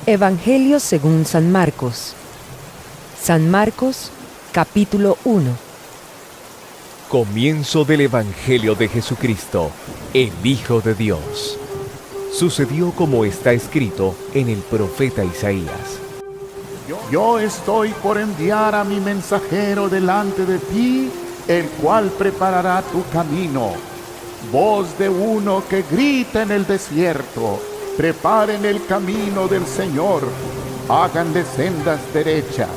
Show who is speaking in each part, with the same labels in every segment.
Speaker 1: Evangelio según San Marcos. San Marcos, capítulo 1.
Speaker 2: Comienzo del Evangelio de Jesucristo, el Hijo de Dios. Sucedió como está escrito en el profeta Isaías.
Speaker 3: Yo estoy por enviar a mi mensajero delante de ti, el cual preparará tu camino. Voz de uno que grita en el desierto: preparen el camino del Señor, háganle sendas derechas.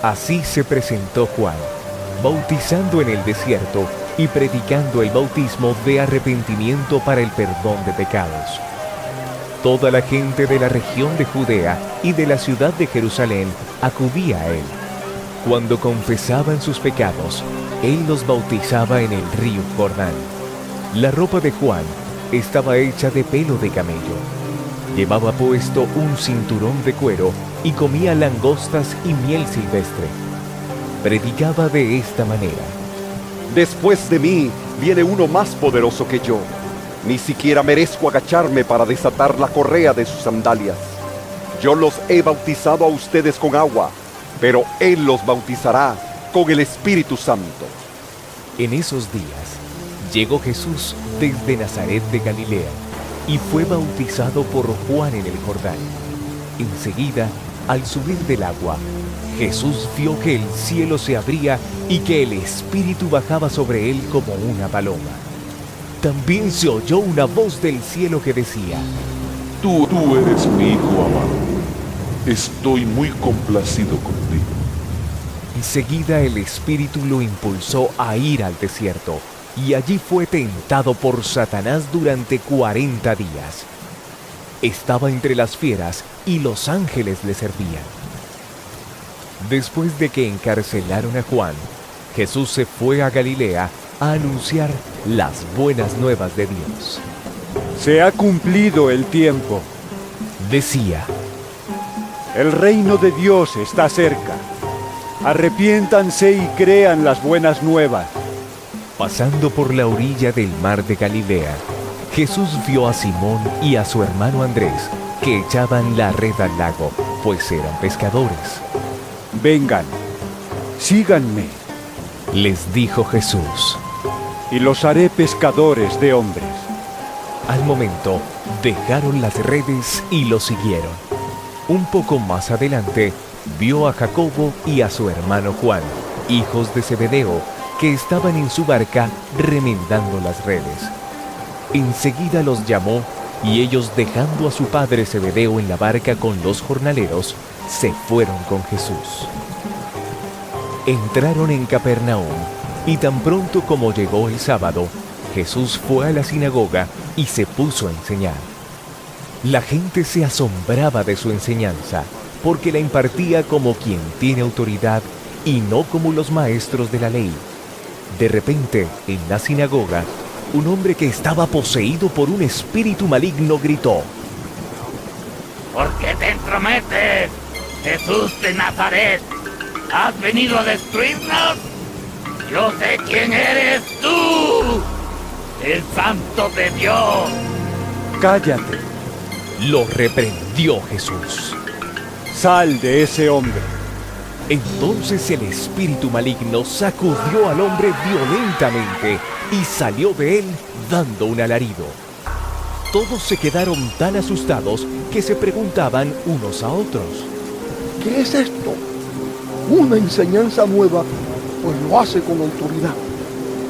Speaker 2: Así se presentó Juan, bautizando en el desierto y predicando el bautismo de arrepentimiento para el perdón de pecados. Toda la gente de la región de Judea y de la ciudad de Jerusalén acudía a él. Cuando confesaban sus pecados, él los bautizaba en el río Jordán. La ropa de Juan estaba hecha de pelo de camello. Llevaba puesto un cinturón de cuero y comía langostas y miel silvestre. Predicaba de esta manera:
Speaker 4: Después de mí viene uno más poderoso que yo. Ni siquiera merezco agacharme para desatar la correa de sus sandalias. Yo los he bautizado a ustedes con agua, pero Él los bautizará con el Espíritu Santo.
Speaker 2: En esos días llegó Jesús desde Nazaret de Galilea y fue bautizado por Juan en el Jordán. Enseguida, al subir del agua, Jesús vio que el cielo se abría y que el Espíritu bajaba sobre él como una paloma. También se oyó una voz del cielo que decía:
Speaker 5: Tú eres mi Hijo amado. Estoy muy complacido contigo.
Speaker 2: Enseguida el Espíritu lo impulsó a ir al desierto, y allí fue tentado por Satanás durante 40 días. Estaba entre las fieras y los ángeles le servían. Después de que encarcelaron a Juan, Jesús se fue a Galilea a anunciar las buenas nuevas de Dios.
Speaker 6: Se ha cumplido el tiempo.
Speaker 2: Decía:
Speaker 6: El reino de Dios está cerca. Arrepiéntanse y crean las buenas nuevas.
Speaker 2: Pasando por la orilla del mar de Galilea, Jesús vio a Simón y a su hermano Andrés, que echaban la red al lago, pues eran pescadores.
Speaker 6: Vengan, síganme,
Speaker 2: les dijo Jesús,
Speaker 6: y los haré pescadores de hombres.
Speaker 2: Al momento, dejaron las redes y lo siguieron. Un poco más adelante, vio a Jacobo y a su hermano Juan, hijos de Zebedeo, que estaban en su barca remendando las redes. Enseguida los llamó, y ellos, dejando a su padre Zebedeo en la barca con los jornaleros, se fueron con Jesús. Entraron en Capernaum, y tan pronto como llegó el sábado, Jesús fue a la sinagoga y se puso a enseñar. La gente se asombraba de su enseñanza, porque la impartía como quien tiene autoridad y no como los maestros de la ley. De repente, en la sinagoga, un hombre que estaba poseído por un espíritu maligno gritó:
Speaker 7: ¿Por qué te entrometes, Jesús de Nazaret? ¿Has venido a destruirnos? Yo sé quién eres tú, el Santo de Dios.
Speaker 6: Cállate,
Speaker 2: Lo reprendió Jesús.
Speaker 6: sal de ese hombre.
Speaker 2: Entonces el espíritu maligno sacudió al hombre violentamente y salió de él dando un alarido. Todos se quedaron tan asustados que se preguntaban unos a otros:
Speaker 8: ¿Qué es esto? Una enseñanza nueva, pues lo hace con autoridad.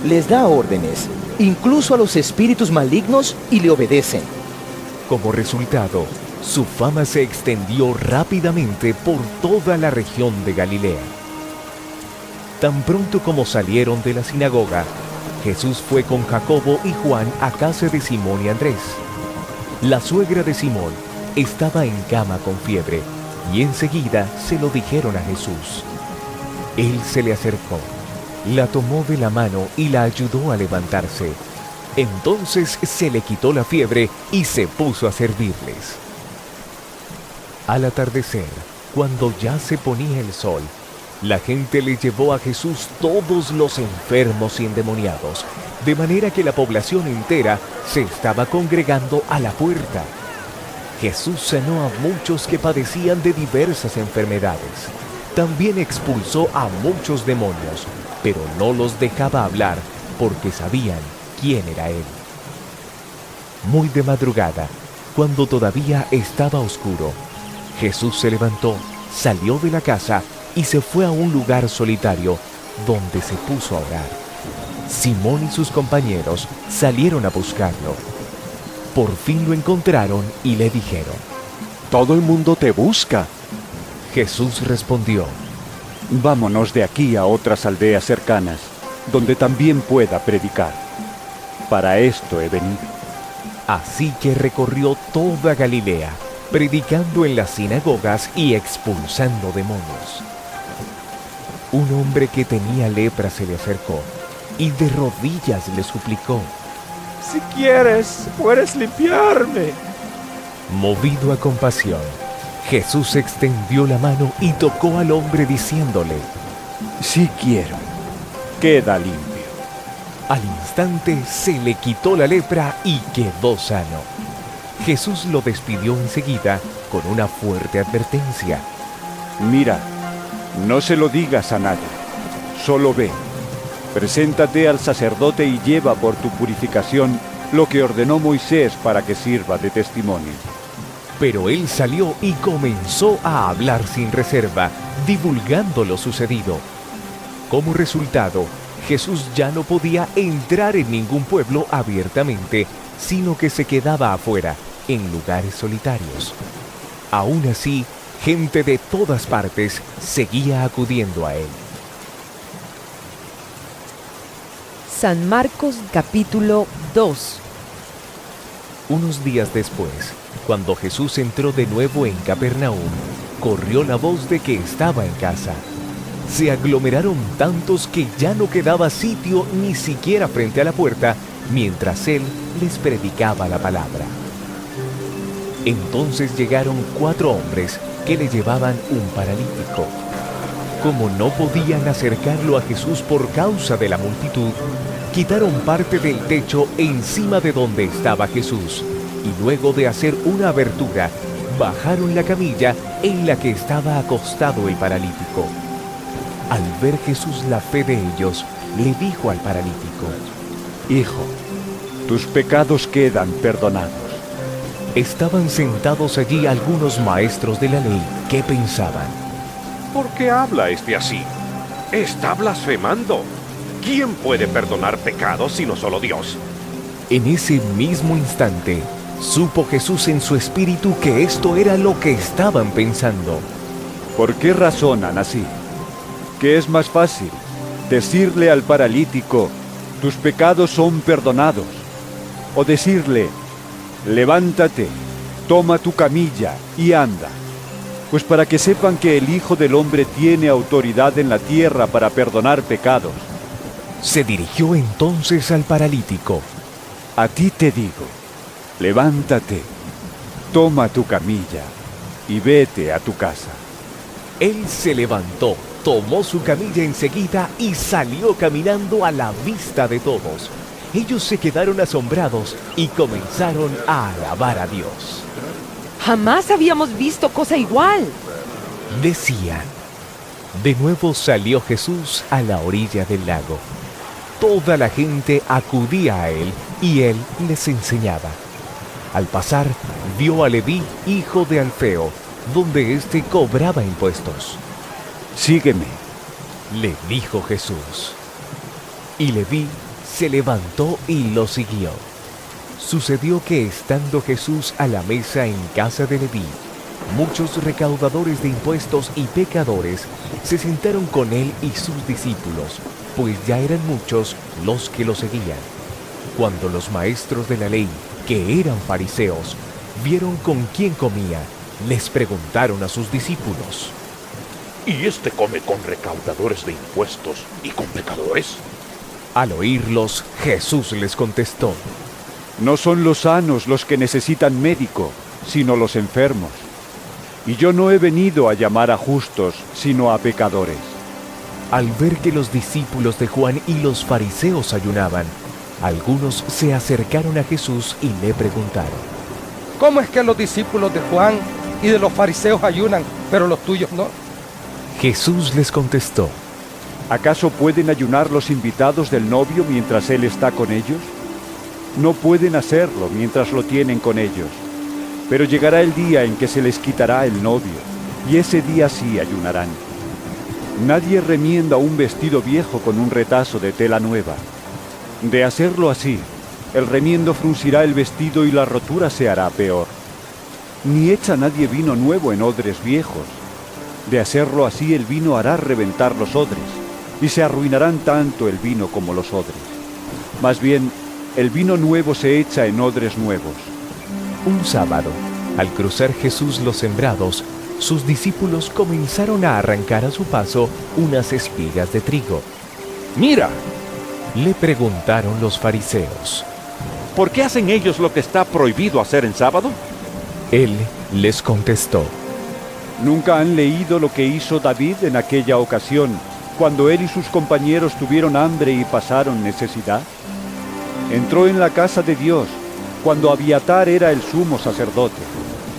Speaker 9: Les da órdenes, incluso a los espíritus malignos, y le obedecen.
Speaker 2: Como resultado, su fama se extendió rápidamente por toda la región de Galilea. Tan pronto como salieron de la sinagoga, Jesús fue con Jacobo y Juan a casa de Simón y Andrés. La suegra de Simón estaba en cama con fiebre, y enseguida se lo dijeron a Jesús. Él se le acercó, la tomó de la mano y la ayudó a levantarse. Entonces se le quitó la fiebre y se puso a servirles. Al atardecer, cuando ya se ponía el sol, la gente le llevó a Jesús todos los enfermos y endemoniados, de manera que la población entera se estaba congregando a la puerta. Jesús sanó a muchos que padecían de diversas enfermedades. También expulsó a muchos demonios, pero no los dejaba hablar porque sabían quién era Él. Muy de madrugada, cuando todavía estaba oscuro, Jesús se levantó, salió de la casa y se fue a un lugar solitario donde se puso a orar. Simón y sus compañeros salieron a buscarlo. Por fin lo encontraron y le dijeron:
Speaker 4: Todo el mundo te busca.
Speaker 2: Jesús respondió:
Speaker 6: Vámonos de aquí a otras aldeas cercanas, donde también pueda predicar. Para esto he venido.
Speaker 2: Así que recorrió toda Galilea, predicando en las sinagogas y expulsando demonios. Un hombre que tenía lepra se le acercó y de rodillas le suplicó:
Speaker 6: Si quieres, puedes limpiarme.
Speaker 2: Movido a compasión, Jesús extendió la mano y tocó al hombre diciéndole:
Speaker 6: Sí quiero. Queda limpio.
Speaker 2: Al instante se le quitó la lepra y quedó sano. Jesús lo despidió enseguida con una fuerte advertencia:
Speaker 6: Mira, no se lo digas a nadie. Solo ve. Preséntate al sacerdote y lleva por tu purificación lo que ordenó Moisés para que sirva de testimonio.
Speaker 2: Pero él salió y comenzó a hablar sin reserva, divulgando lo sucedido. Como resultado, Jesús ya no podía entrar en ningún pueblo abiertamente, sino que se quedaba afuera, en lugares solitarios. Aún así, gente de todas partes seguía acudiendo a él.
Speaker 1: San Marcos capítulo 2.
Speaker 2: Unos días después, cuando Jesús entró de nuevo en Capernaum, corrió la voz de que estaba en casa. Se aglomeraron tantos que ya no quedaba sitio ni siquiera frente a la puerta, mientras él les predicaba la palabra. Entonces llegaron 4 hombres que le llevaban un paralítico. Como no podían acercarlo a Jesús por causa de la multitud, quitaron parte del techo encima de donde estaba Jesús y luego de hacer una abertura, bajaron la camilla en la que estaba acostado el paralítico. Al ver Jesús la fe de ellos, le dijo al paralítico:
Speaker 6: Hijo, tus pecados quedan perdonados.
Speaker 2: Estaban sentados allí algunos maestros de la ley que pensaban:
Speaker 4: ¿Por qué habla este así? Está blasfemando. ¿Quién puede perdonar pecados sino solo Dios?
Speaker 2: En ese mismo instante, supo Jesús en su espíritu que esto era lo que estaban pensando.
Speaker 6: ¿Por qué razonan así? ¿Qué es más fácil? ¿Decirle al paralítico, tus pecados son perdonados? ¿O decirle, levántate, toma tu camilla y anda? Pues para que sepan que el Hijo del Hombre tiene autoridad en la tierra para perdonar pecados.
Speaker 2: Se dirigió entonces al paralítico:
Speaker 6: A ti te digo, levántate, toma tu camilla y vete a tu casa.
Speaker 2: Él se levantó, tomó su camilla enseguida y salió caminando a la vista de todos. Ellos se quedaron asombrados y comenzaron a alabar a Dios.
Speaker 1: Jamás habíamos visto cosa igual.
Speaker 2: Decían. De nuevo salió Jesús a la orilla del lago. Toda la gente acudía a él y él les enseñaba. Al pasar, vio a Leví, hijo de Alfeo, donde éste cobraba impuestos.
Speaker 6: Sígueme,
Speaker 2: le dijo Jesús. Y Leví se levantó y lo siguió. Sucedió que estando Jesús a la mesa en casa de Leví, muchos recaudadores de impuestos y pecadores se sentaron con él y sus discípulos, pues ya eran muchos los que lo seguían. Cuando los maestros de la ley, que eran fariseos, vieron con quién comía, les preguntaron a sus discípulos:
Speaker 10: ¿Y este come con recaudadores de impuestos y con pecadores?
Speaker 2: Al oírlos, Jesús les contestó:
Speaker 6: No son los sanos los que necesitan médico, sino los enfermos. Y yo no he venido a llamar a justos, sino a pecadores.
Speaker 2: Al ver que los discípulos de Juan y los fariseos ayunaban, algunos se acercaron a Jesús y le preguntaron:
Speaker 11: ¿Cómo es que los discípulos de Juan y de los fariseos ayunan, pero los tuyos no?
Speaker 2: Jesús les contestó:
Speaker 6: ¿Acaso pueden ayunar los invitados del novio mientras él está con ellos? No pueden hacerlo mientras lo tienen con ellos. Pero llegará el día en que se les quitará el novio, y ese día sí ayunarán. Nadie remienda un vestido viejo con un retazo de tela nueva. De hacerlo así, el remiendo fruncirá el vestido y la rotura se hará peor. Ni echa nadie vino nuevo en odres viejos. De hacerlo así, el vino hará reventar los odres, y se arruinarán tanto el vino como los odres. Más bien, el vino nuevo se echa en odres nuevos.
Speaker 2: Un sábado, al cruzar Jesús los sembrados, sus discípulos comenzaron a arrancar a su paso unas espigas de trigo.
Speaker 10: ¡Mira!
Speaker 2: Le preguntaron los fariseos:
Speaker 10: ¿Por qué hacen ellos lo que está prohibido hacer en sábado?
Speaker 2: Él les contestó:
Speaker 6: ¿Nunca han leído lo que hizo David en aquella ocasión, cuando él y sus compañeros tuvieron hambre y pasaron necesidad? Entró en la casa de Dios, cuando Abiatar era el sumo sacerdote,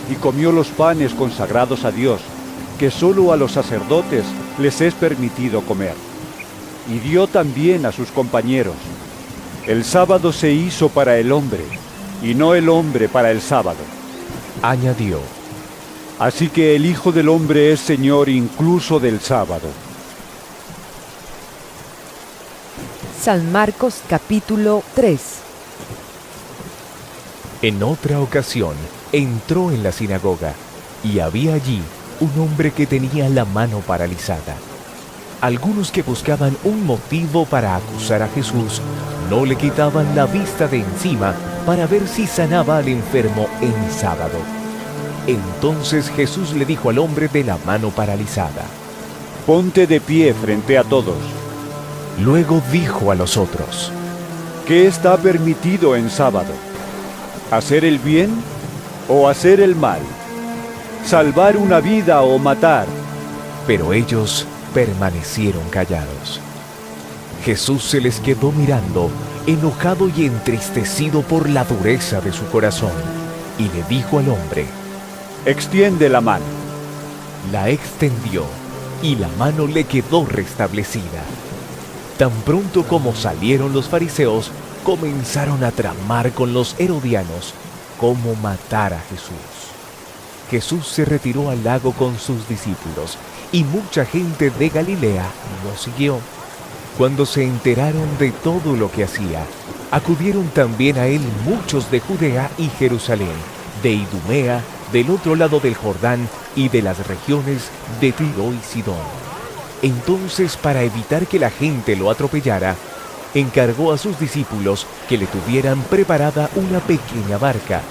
Speaker 6: y comió los panes consagrados a Dios, que solo a los sacerdotes les es permitido comer. Y dio también a sus compañeros. El sábado se hizo para el hombre, y no el hombre para el sábado.
Speaker 2: Añadió:
Speaker 6: Así que el Hijo del Hombre es Señor incluso del sábado.
Speaker 1: San Marcos capítulo 3.
Speaker 2: En otra ocasión, entró en la sinagoga, y había allí un hombre que tenía la mano paralizada. Algunos que buscaban un motivo para acusar a Jesús no le quitaban la vista de encima para ver si sanaba al enfermo en sábado. Entonces Jesús le dijo al hombre de la mano paralizada:
Speaker 6: Ponte de pie frente a todos.
Speaker 2: Luego dijo a los otros:
Speaker 6: ¿Qué está permitido en sábado? ¿Hacer el bien o hacer el mal? ¿Salvar una vida o matar?
Speaker 2: Pero ellos permanecieron callados. Jesús se les quedó mirando, enojado y entristecido por la dureza de su corazón, y le dijo al hombre:
Speaker 6: Extiende la mano.
Speaker 2: La extendió, y la mano le quedó restablecida. Tan pronto como salieron los fariseos, comenzaron a tramar con los herodianos cómo matar a Jesús. Jesús se retiró al lago con sus discípulos, y mucha gente de Galilea lo siguió. Cuando se enteraron de todo lo que hacía, acudieron también a él muchos de Judea y Jerusalén, de Idumea, del otro lado del Jordán y de las regiones de Tiro y Sidón. Entonces, para evitar que la gente lo atropellara, encargó a sus discípulos que le tuvieran preparada una pequeña barca,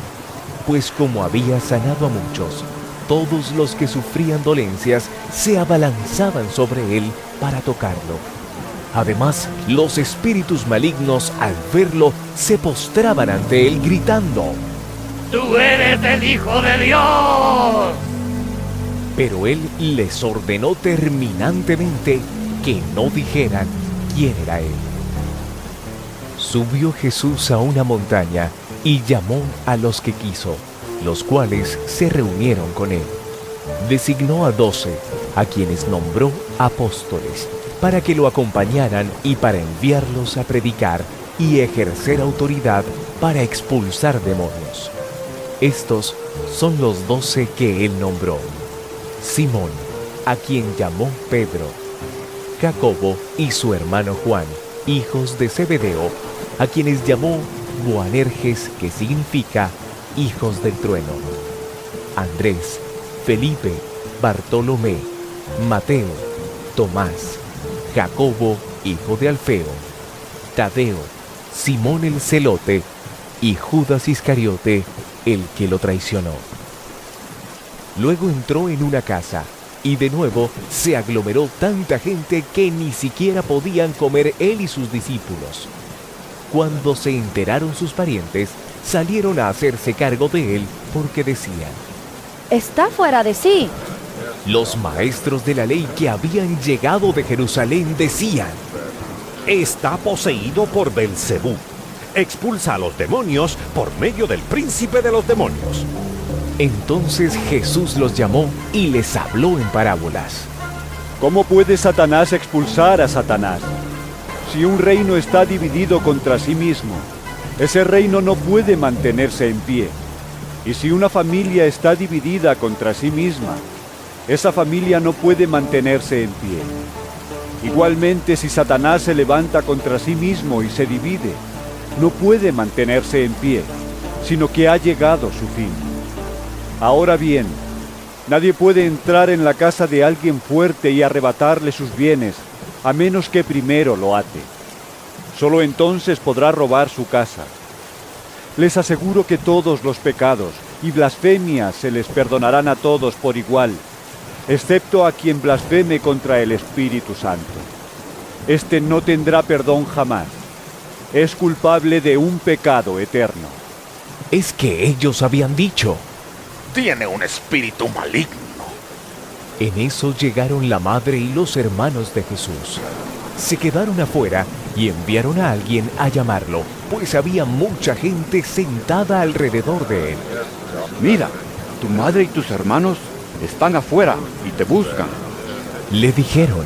Speaker 2: pues como había sanado a muchos, todos los que sufrían dolencias se abalanzaban sobre él para tocarlo. Además, los espíritus malignos, al verlo, se postraban ante él gritando:
Speaker 7: ¡Tú eres el Hijo de Dios!
Speaker 2: Pero él les ordenó terminantemente que no dijeran quién era él. Subió Jesús a una montaña y llamó a los que quiso, los cuales se reunieron con él. Designó a 12, a quienes nombró apóstoles, para que lo acompañaran y para enviarlos a predicar y ejercer autoridad para expulsar demonios. Estos son los 12 que él nombró: Simón, a quien llamó Pedro; Jacobo y su hermano Juan, hijos de Zebedeo, a quienes llamó Boanerges, que significa hijos del trueno; Andrés, Felipe, Bartolomé, Mateo, Tomás, Jacobo, hijo de Alfeo, Tadeo, Simón el celote y Judas Iscariote, el que lo traicionó. Luego entró en una casa, y de nuevo se aglomeró tanta gente que ni siquiera podían comer él y sus discípulos. Cuando se enteraron sus parientes, salieron a hacerse cargo de él porque decían:
Speaker 12: Está fuera de sí.
Speaker 2: Los maestros de la ley que habían llegado de Jerusalén decían:
Speaker 10: Está poseído por Belcebú, expulsa a los demonios por medio del príncipe de los demonios.
Speaker 2: Entonces Jesús los llamó y les habló en parábolas.
Speaker 6: ¿Cómo puede Satanás expulsar a Satanás? Si un reino está dividido contra sí mismo, ese reino no puede mantenerse en pie. Y si una familia está dividida contra sí misma, esa familia no puede mantenerse en pie. Igualmente, si Satanás se levanta contra sí mismo y se divide, no puede mantenerse en pie, sino que ha llegado su fin. Ahora bien, nadie puede entrar en la casa de alguien fuerte y arrebatarle sus bienes, a menos que primero lo ate. Solo entonces podrá robar su casa. Les aseguro que todos los pecados y blasfemias se les perdonarán a todos por igual, excepto a quien blasfeme contra el Espíritu Santo. Este no tendrá perdón jamás. Es culpable de un pecado eterno.
Speaker 2: Es que ellos habían dicho:
Speaker 10: Tiene un espíritu maligno.
Speaker 2: En eso llegaron la madre y los hermanos de Jesús. Se quedaron afuera y enviaron a alguien a llamarlo, pues había mucha gente sentada alrededor de él.
Speaker 13: Mira, tu madre y tus hermanos están afuera y te buscan.
Speaker 2: Le dijeron.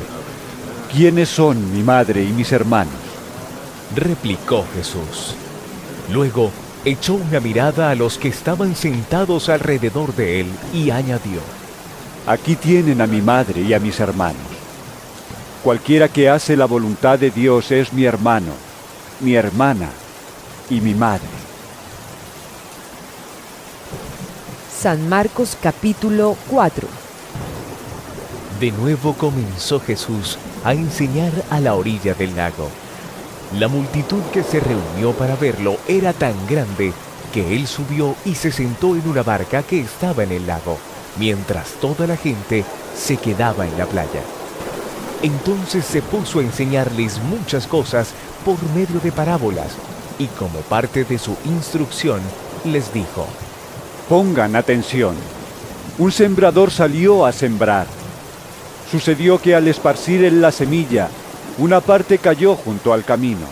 Speaker 6: ¿Quiénes son mi madre y mis hermanos?
Speaker 2: Replicó Jesús. Luego echó una mirada a los que estaban sentados alrededor de él y añadió:
Speaker 6: Aquí tienen a mi madre y a mis hermanos. Cualquiera que hace la voluntad de Dios es mi hermano, mi hermana y mi madre.
Speaker 1: San Marcos capítulo 4.
Speaker 2: De nuevo comenzó Jesús a enseñar a la orilla del lago. La multitud que se reunió para verlo era tan grande que él subió y se sentó en una barca que estaba en el lago, mientras toda la gente se quedaba en la playa. Entonces se puso a enseñarles muchas cosas por medio de parábolas, y como parte de su instrucción les dijo:
Speaker 6: Pongan atención. Un sembrador salió a sembrar. Sucedió que al esparcir él la semilla, una parte cayó junto al camino,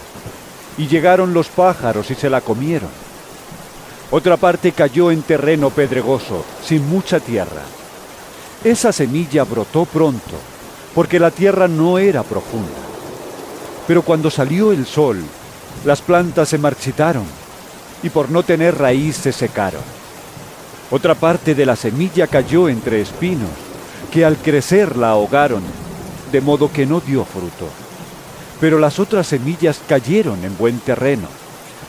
Speaker 6: y llegaron los pájaros y se la comieron. Otra parte cayó en terreno pedregoso, sin mucha tierra. Esa semilla brotó pronto, porque la tierra no era profunda. Pero cuando salió el sol, las plantas se marchitaron, y por no tener raíz se secaron. Otra parte de la semilla cayó entre espinos, que al crecer la ahogaron, de modo que no dio fruto. Pero las otras semillas cayeron en buen terreno,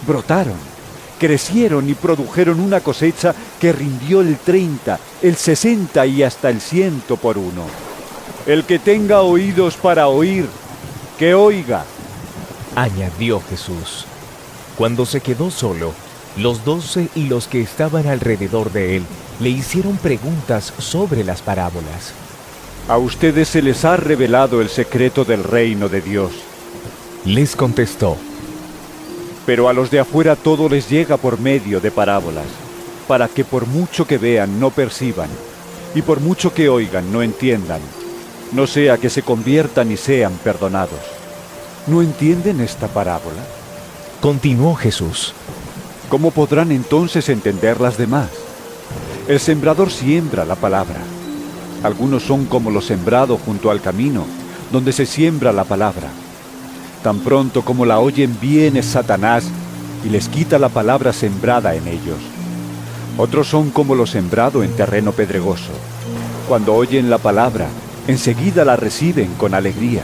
Speaker 6: brotaron, crecieron y produjeron una cosecha que rindió el 30, el 60 y hasta el 100 por uno. El que tenga oídos para oír, que oiga,
Speaker 2: añadió Jesús. Cuando se quedó solo, los 12 y los que estaban alrededor de él le hicieron preguntas sobre las parábolas.
Speaker 6: A ustedes se les ha revelado el secreto del reino de Dios.
Speaker 2: Les contestó:
Speaker 6: Pero a los de afuera todo les llega por medio de parábolas, para que por mucho que vean no perciban, y por mucho que oigan no entiendan, no sea que se conviertan y sean perdonados. ¿No entienden esta parábola?
Speaker 2: Continuó Jesús.
Speaker 6: ¿Cómo podrán entonces entender las demás? El sembrador siembra la palabra. Algunos son como lo sembrado junto al camino, donde se siembra la palabra. Tan pronto como la oyen, viene Satanás y les quita la palabra sembrada en ellos. Otros son como lo sembrado en terreno pedregoso. Cuando oyen la palabra, enseguida la reciben con alegría.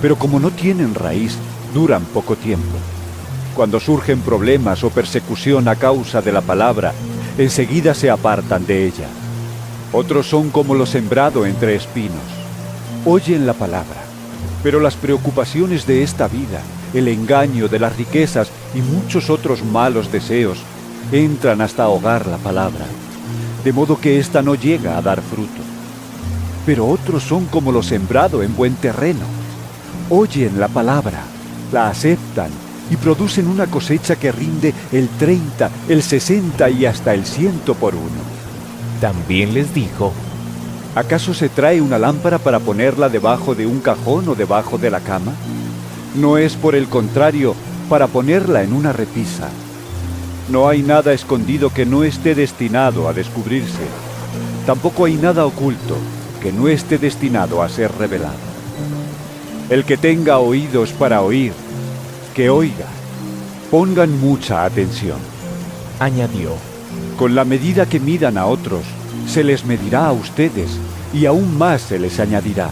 Speaker 6: Pero como no tienen raíz, duran poco tiempo. Cuando surgen problemas o persecución a causa de la palabra, enseguida se apartan de ella. Otros son como lo sembrado entre espinos. Oyen la palabra, pero las preocupaciones de esta vida, el engaño de las riquezas y muchos otros malos deseos entran hasta ahogar la palabra, de modo que ésta no llega a dar fruto. Pero otros son como lo sembrado en buen terreno. Oyen la palabra, la aceptan y producen una cosecha que rinde el 30, el 60 y hasta el 100 por uno.
Speaker 2: También les dijo:
Speaker 6: ¿Acaso se trae una lámpara para ponerla debajo de un cajón o debajo de la cama? No es, por el contrario, para ponerla en una repisa. No hay nada escondido que no esté destinado a descubrirse. Tampoco hay nada oculto que no esté destinado a ser revelado. El que tenga oídos para oír, que oiga. Pongan mucha atención.
Speaker 2: Añadió:
Speaker 6: con la medida que midan a otros, se les medirá a ustedes, y aún más se les añadirá.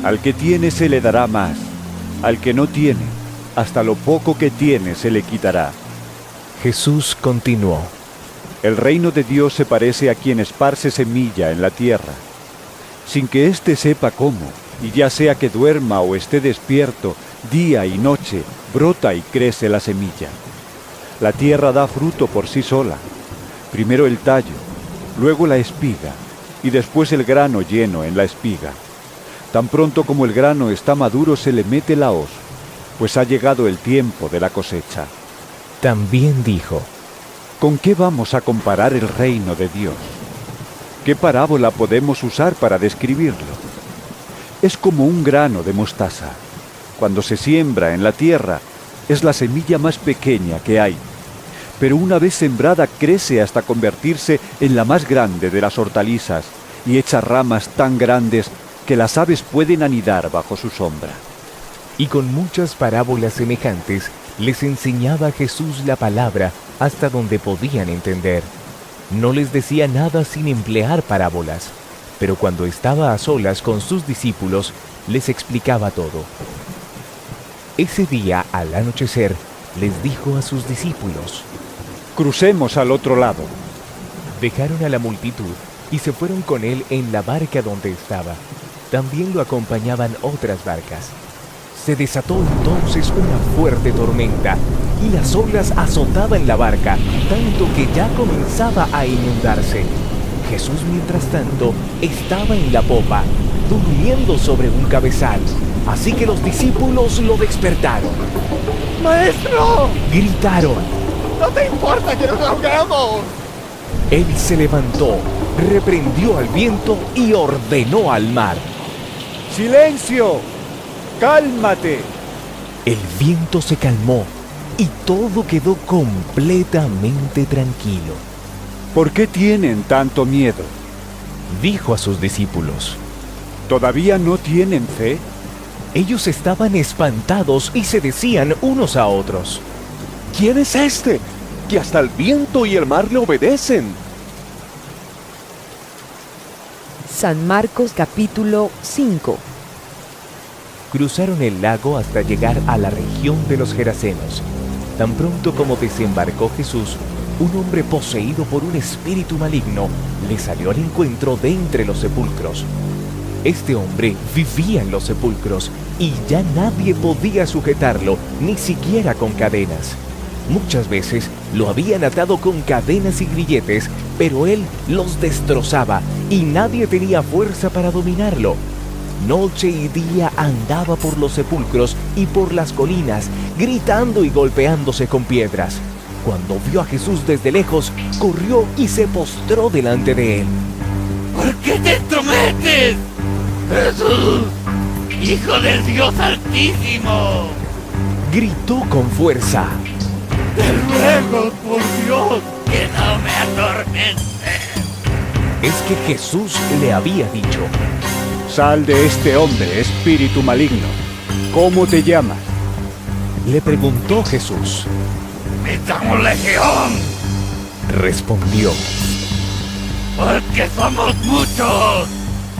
Speaker 6: Al que tiene se le dará más, al que no tiene, hasta lo poco que tiene se le quitará.
Speaker 2: Jesús continuó:
Speaker 6: el reino de Dios se parece a quien esparce semilla en la tierra, sin que éste sepa cómo, y ya sea que duerma o esté despierto, día y noche, brota y crece la semilla. La tierra da fruto por sí sola, primero el tallo, luego la espiga, y después el grano lleno en la espiga. Tan pronto como el grano está maduro se le mete la hoz, pues ha llegado el tiempo de la cosecha.
Speaker 2: También dijo:
Speaker 6: ¿con qué vamos a comparar el reino de Dios? ¿Qué parábola podemos usar para describirlo? Es como un grano de mostaza. Cuando se siembra en la tierra, es la semilla más pequeña que hay, pero una vez sembrada crece hasta convertirse en la más grande de las hortalizas y echa ramas tan grandes que las aves pueden anidar bajo su sombra.
Speaker 2: Y con muchas parábolas semejantes les enseñaba Jesús la palabra hasta donde podían entender. No les decía nada sin emplear parábolas, pero cuando estaba a solas con sus discípulos, les explicaba todo. Ese día, al anochecer, les dijo a sus discípulos:
Speaker 6: crucemos al otro lado.
Speaker 2: Dejaron a la multitud y se fueron con él en la barca donde estaba. También lo acompañaban otras barcas. Se desató entonces una fuerte tormenta y las olas azotaban la barca, tanto que ya comenzaba a inundarse. Jesús, mientras tanto, estaba en la popa, durmiendo sobre un cabezal. Así que los discípulos lo despertaron.
Speaker 8: ¡Maestro!
Speaker 2: Gritaron:
Speaker 8: ¡no te importa que nos ahogamos!
Speaker 2: Él se levantó, reprendió al viento y ordenó al mar:
Speaker 6: ¡silencio! ¡Cálmate!
Speaker 2: El viento se calmó y todo quedó completamente tranquilo.
Speaker 6: ¿Por qué tienen tanto miedo?,
Speaker 2: dijo a sus discípulos.
Speaker 6: ¿Todavía no tienen fe?
Speaker 2: Ellos estaban espantados y se decían unos a otros:
Speaker 4: ¿quién es este, que hasta el viento y el mar le obedecen?
Speaker 1: San Marcos capítulo 5.
Speaker 2: Cruzaron el lago hasta llegar a la región de los Gerasenos. Tan pronto como desembarcó Jesús, un hombre poseído por un espíritu maligno le salió al encuentro de entre los sepulcros. Este hombre vivía en los sepulcros y ya nadie podía sujetarlo, ni siquiera con cadenas. Muchas veces lo habían atado con cadenas y grilletes, pero él los destrozaba y nadie tenía fuerza para dominarlo. Noche y día andaba por los sepulcros y por las colinas, gritando y golpeándose con piedras. Cuando vio a Jesús desde lejos, corrió y se postró delante de él.
Speaker 7: ¿Por qué te entrometes, Jesús, Hijo del Dios Altísimo?
Speaker 2: Gritó con fuerza:
Speaker 7: te ruego, por Dios, que no me atormentes.
Speaker 2: Es que Jesús le había dicho:
Speaker 6: sal de este hombre, espíritu maligno. ¿Cómo te llamas?
Speaker 2: Le preguntó Jesús.
Speaker 7: Me llamo Legión,
Speaker 2: respondió,
Speaker 7: porque somos muchos.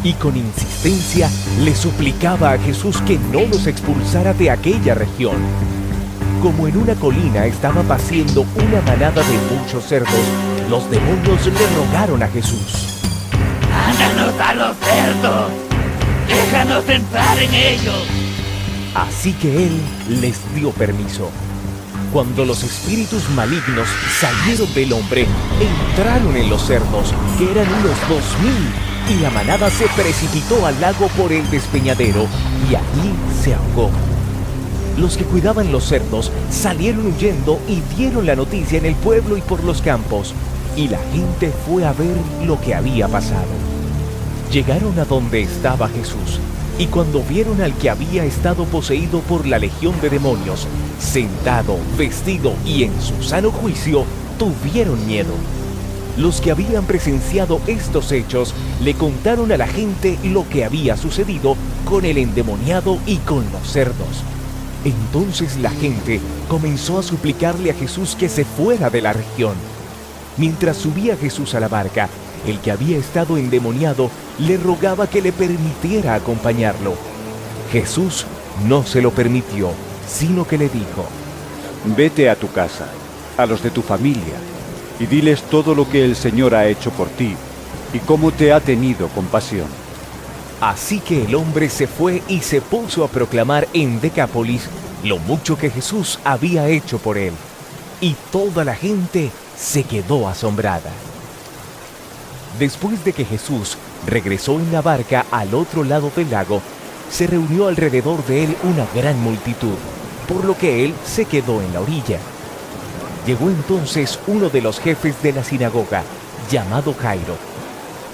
Speaker 2: Y con insistencia le suplicaba a Jesús que no los expulsara de aquella región. Como en una colina estaba paciendo una manada de muchos cerdos, los demonios le rogaron a Jesús:
Speaker 7: ¡mándanos a los cerdos! ¡Déjanos entrar en ellos!
Speaker 2: Así que él les dio permiso. Cuando los espíritus malignos salieron del hombre, entraron en los cerdos, que eran unos 2000, y la manada se precipitó al lago por el despeñadero, y allí se ahogó. Los que cuidaban los cerdos salieron huyendo y dieron la noticia en el pueblo y por los campos, y la gente fue a ver lo que había pasado. Llegaron a donde estaba Jesús, y cuando vieron al que había estado poseído por la legión de demonios, sentado, vestido y en su sano juicio, tuvieron miedo. Los que habían presenciado estos hechos le contaron a la gente lo que había sucedido con el endemoniado y con los cerdos. Entonces la gente comenzó a suplicarle a Jesús que se fuera de la región. Mientras subía Jesús a la barca, el que había estado endemoniado le rogaba que le permitiera acompañarlo. Jesús no se lo permitió, sino que le dijo:
Speaker 6: Vete a tu casa, a los de tu familia, y diles todo lo que el Señor ha hecho por ti y cómo te ha tenido compasión.
Speaker 2: Así que el hombre se fue y se puso a proclamar en Decápolis lo mucho que Jesús había hecho por él. Y toda la gente se quedó asombrada. Después de que Jesús regresó en la barca al otro lado del lago, se reunió alrededor de él una gran multitud, por lo que él se quedó en la orilla. Llegó entonces uno de los jefes de la sinagoga, llamado Jairo.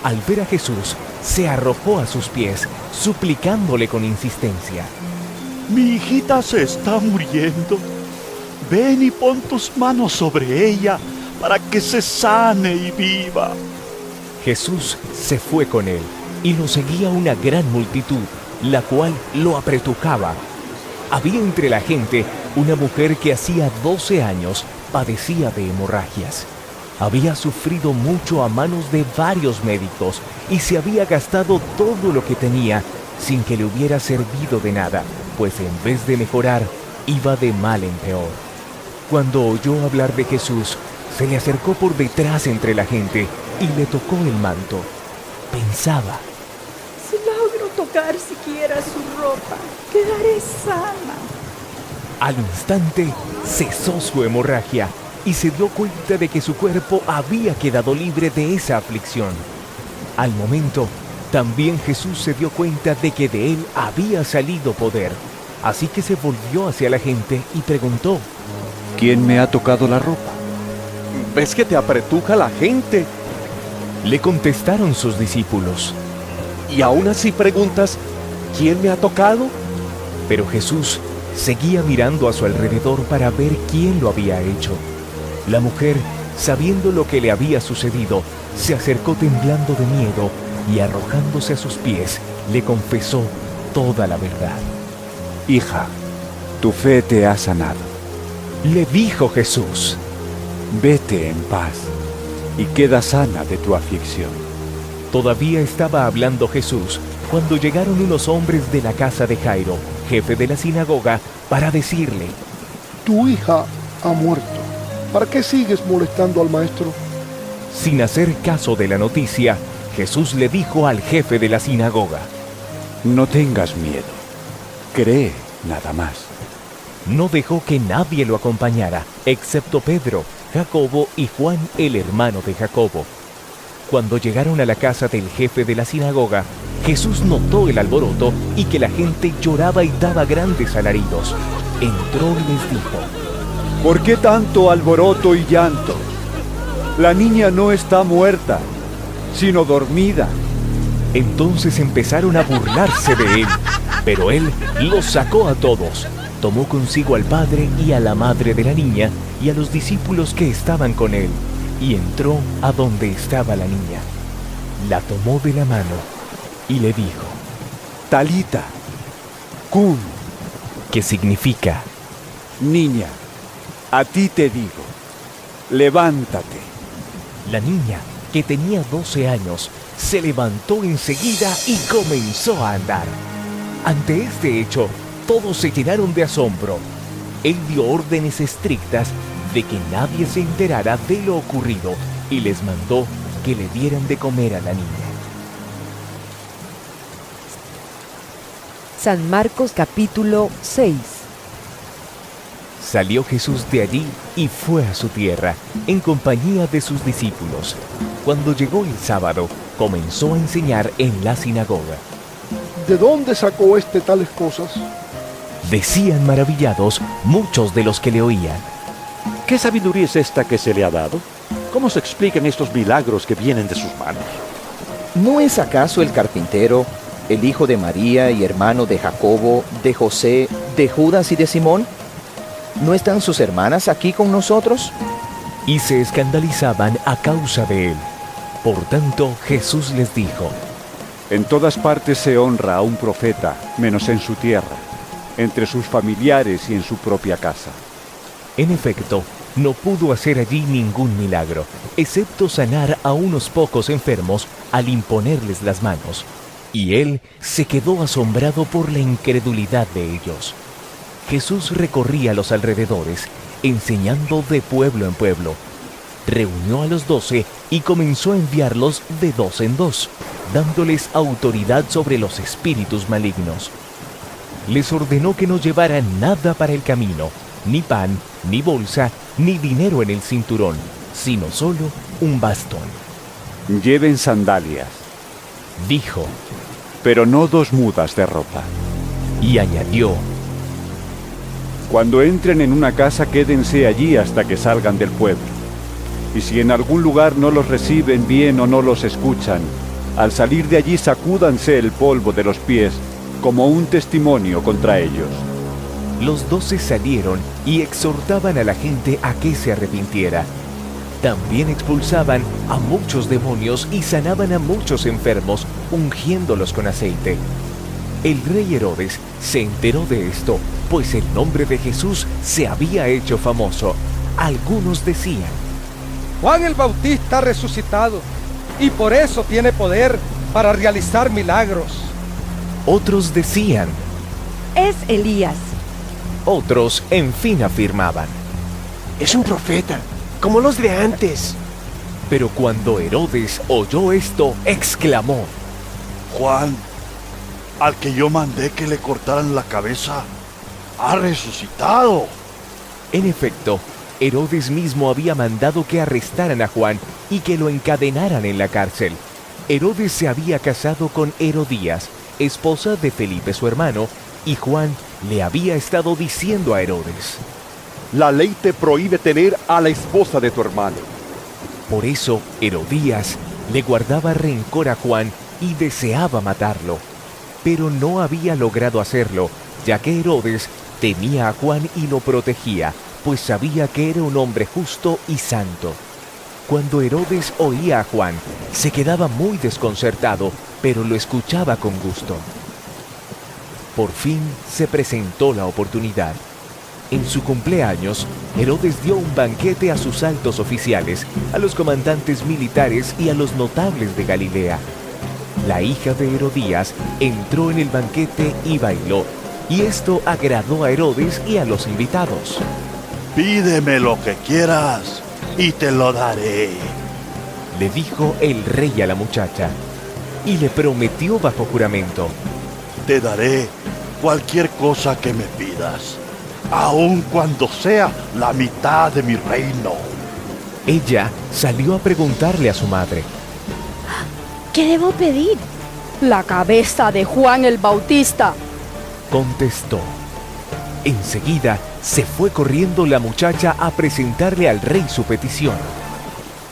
Speaker 2: Al ver a Jesús, se arrojó a sus pies, suplicándole con insistencia:
Speaker 14: Mi hijita se está muriendo. Ven y pon tus manos sobre ella para que se sane y viva.
Speaker 2: Jesús se fue con él, y lo seguía una gran multitud, la cual lo apretujaba. Había entre la gente una mujer que hacía 12 años padecía de hemorragias. Había sufrido mucho a manos de varios médicos y se había gastado todo lo que tenía sin que le hubiera servido de nada, pues en vez de mejorar, iba de mal en peor. Cuando oyó hablar de Jesús, se le acercó por detrás entre la gente y le tocó el manto. Pensaba:
Speaker 15: si logro tocar siquiera su ropa, quedaré sana.
Speaker 2: Al instante cesó su hemorragia y se dio cuenta de que su cuerpo había quedado libre de esa aflicción. Al momento, también Jesús se dio cuenta de que de él había salido poder, así que se volvió hacia la gente y preguntó:
Speaker 6: ¿Quién me ha tocado la ropa?
Speaker 4: ¿Ves que te apretuja la gente?
Speaker 2: Le contestaron sus discípulos:
Speaker 4: ¿Y aún así preguntas, ¿quién me ha tocado?
Speaker 2: Pero Jesús seguía mirando a su alrededor para ver quién lo había hecho. La mujer, sabiendo lo que le había sucedido, se acercó temblando de miedo y arrojándose a sus pies, le confesó toda la verdad.
Speaker 6: Hija, tu fe te ha sanado.
Speaker 2: Le dijo Jesús:
Speaker 6: Vete en paz y queda sana de tu aflicción.
Speaker 2: Todavía estaba hablando Jesús cuando llegaron unos hombres de la casa de Jairo, jefe de la sinagoga, para decirle:
Speaker 8: Tu hija ha muerto. ¿Para qué sigues molestando al maestro?
Speaker 2: Sin hacer caso de la noticia, Jesús le dijo al jefe de la sinagoga:
Speaker 6: No tengas miedo, cree nada más.
Speaker 2: No dejó que nadie lo acompañara, excepto Pedro, Jacobo y Juan, el hermano de Jacobo. Cuando llegaron a la casa del jefe de la sinagoga, Jesús notó el alboroto y que la gente lloraba y daba grandes alaridos. Entró y les dijo:
Speaker 6: ¿Por qué tanto alboroto y llanto? La niña no está muerta, sino dormida.
Speaker 2: Entonces empezaron a burlarse de él, pero él los sacó a todos. Tomó consigo al padre y a la madre de la niña y a los discípulos que estaban con él, y entró a donde estaba la niña. La tomó de la mano y le dijo:
Speaker 6: Talita, cum,
Speaker 2: que significa:
Speaker 6: Niña, a ti te digo, levántate.
Speaker 2: La niña, que tenía 12 años, se levantó enseguida y comenzó a andar. Ante este hecho, todos se llenaron de asombro. Él dio órdenes estrictas de que nadie se enterara de lo ocurrido y les mandó que le dieran de comer a la niña.
Speaker 1: San Marcos capítulo 6.
Speaker 2: Salió Jesús de allí y fue a su tierra, en compañía de sus discípulos. Cuando llegó el sábado, comenzó a enseñar en la sinagoga.
Speaker 8: ¿De dónde sacó tales cosas?
Speaker 2: Decían maravillados muchos de los que le oían:
Speaker 10: ¿Qué sabiduría es esta que se le ha dado? ¿Cómo se explican estos milagros que vienen de sus manos?
Speaker 9: ¿No es acaso el carpintero, el hijo de María y hermano de Jacobo, de José, de Judas y de Simón? ¿No están sus hermanas aquí con nosotros?
Speaker 2: Y se escandalizaban a causa de él. Por tanto, Jesús les dijo:
Speaker 6: En todas partes se honra a un profeta, menos en su tierra, entre sus familiares y en su propia casa.
Speaker 2: En efecto, no pudo hacer allí ningún milagro, excepto sanar a unos pocos enfermos al imponerles las manos. Y él se quedó asombrado por la incredulidad de ellos. Jesús recorría los alrededores, enseñando de pueblo en pueblo. Reunió a los 12 y comenzó a enviarlos de 2 en 2, dándoles autoridad sobre los espíritus malignos. Les ordenó que no llevaran nada para el camino, ni pan, ni bolsa, ni dinero en el cinturón, sino solo un bastón.
Speaker 6: Lleven sandalias,
Speaker 2: dijo,
Speaker 6: pero no 2 mudas de ropa.
Speaker 2: Y añadió:
Speaker 6: Cuando entren en una casa, quédense allí hasta que salgan del pueblo. Y si en algún lugar no los reciben bien o no los escuchan, al salir de allí sacúdanse el polvo de los pies como un testimonio contra ellos.
Speaker 2: Los 12 salieron y exhortaban a la gente a que se arrepintiera. También expulsaban a muchos demonios y sanaban a muchos enfermos, ungiéndolos con aceite. El rey Herodes se enteró de esto, pues el nombre de Jesús se había hecho famoso. Algunos decían:
Speaker 11: Juan el Bautista ha resucitado, y por eso tiene poder para realizar milagros.
Speaker 2: Otros decían:
Speaker 12: Es Elías.
Speaker 2: Otros, en fin, afirmaban:
Speaker 8: Es un profeta, como los de antes.
Speaker 2: Pero cuando Herodes oyó esto, exclamó:
Speaker 14: Juan, al que yo mandé que le cortaran la cabeza, ha resucitado.
Speaker 2: En efecto, Herodes mismo había mandado que arrestaran a Juan y que lo encadenaran en la cárcel. Herodes se había casado con Herodías, esposa de Felipe su hermano, y Juan le había estado diciendo a Herodes:
Speaker 4: La ley te prohíbe tener a la esposa de tu hermano.
Speaker 2: Por eso Herodías le guardaba rencor a Juan y deseaba matarlo, pero no había logrado hacerlo, ya que Herodes temía a Juan y lo protegía, pues sabía que era un hombre justo y santo. Cuando Herodes oía a Juan, se quedaba muy desconcertado, pero lo escuchaba con gusto. Por fin se presentó la oportunidad. En su cumpleaños, Herodes dio un banquete a sus altos oficiales, a los comandantes militares y a los notables de Galilea. La hija de Herodías entró en el banquete y bailó, y esto agradó a Herodes y a los invitados.
Speaker 14: Pídeme lo que quieras y te lo daré,
Speaker 2: le dijo el rey a la muchacha, y le prometió bajo juramento:
Speaker 14: Te daré cualquier cosa que me pidas, aun cuando sea la mitad de mi reino.
Speaker 2: Ella salió a preguntarle a su madre:
Speaker 12: ¿Qué debo pedir?
Speaker 15: La cabeza de Juan el Bautista,
Speaker 2: contestó. Enseguida se fue corriendo la muchacha a presentarle al rey su petición.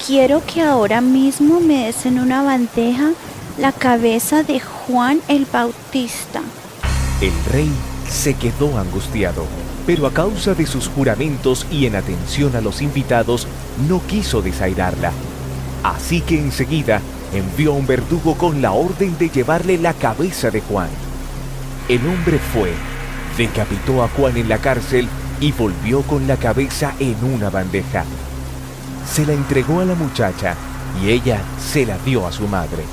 Speaker 16: Quiero que ahora mismo me des en una bandeja la cabeza de Juan el Bautista.
Speaker 2: El rey se quedó angustiado, pero a causa de sus juramentos y en atención a los invitados, no quiso desairarla. Así que enseguida envió a un verdugo con la orden de llevarle la cabeza de Juan. El hombre fue, decapitó a Juan en la cárcel y volvió con la cabeza en una bandeja. Se la entregó a la muchacha y ella se la dio a su madre.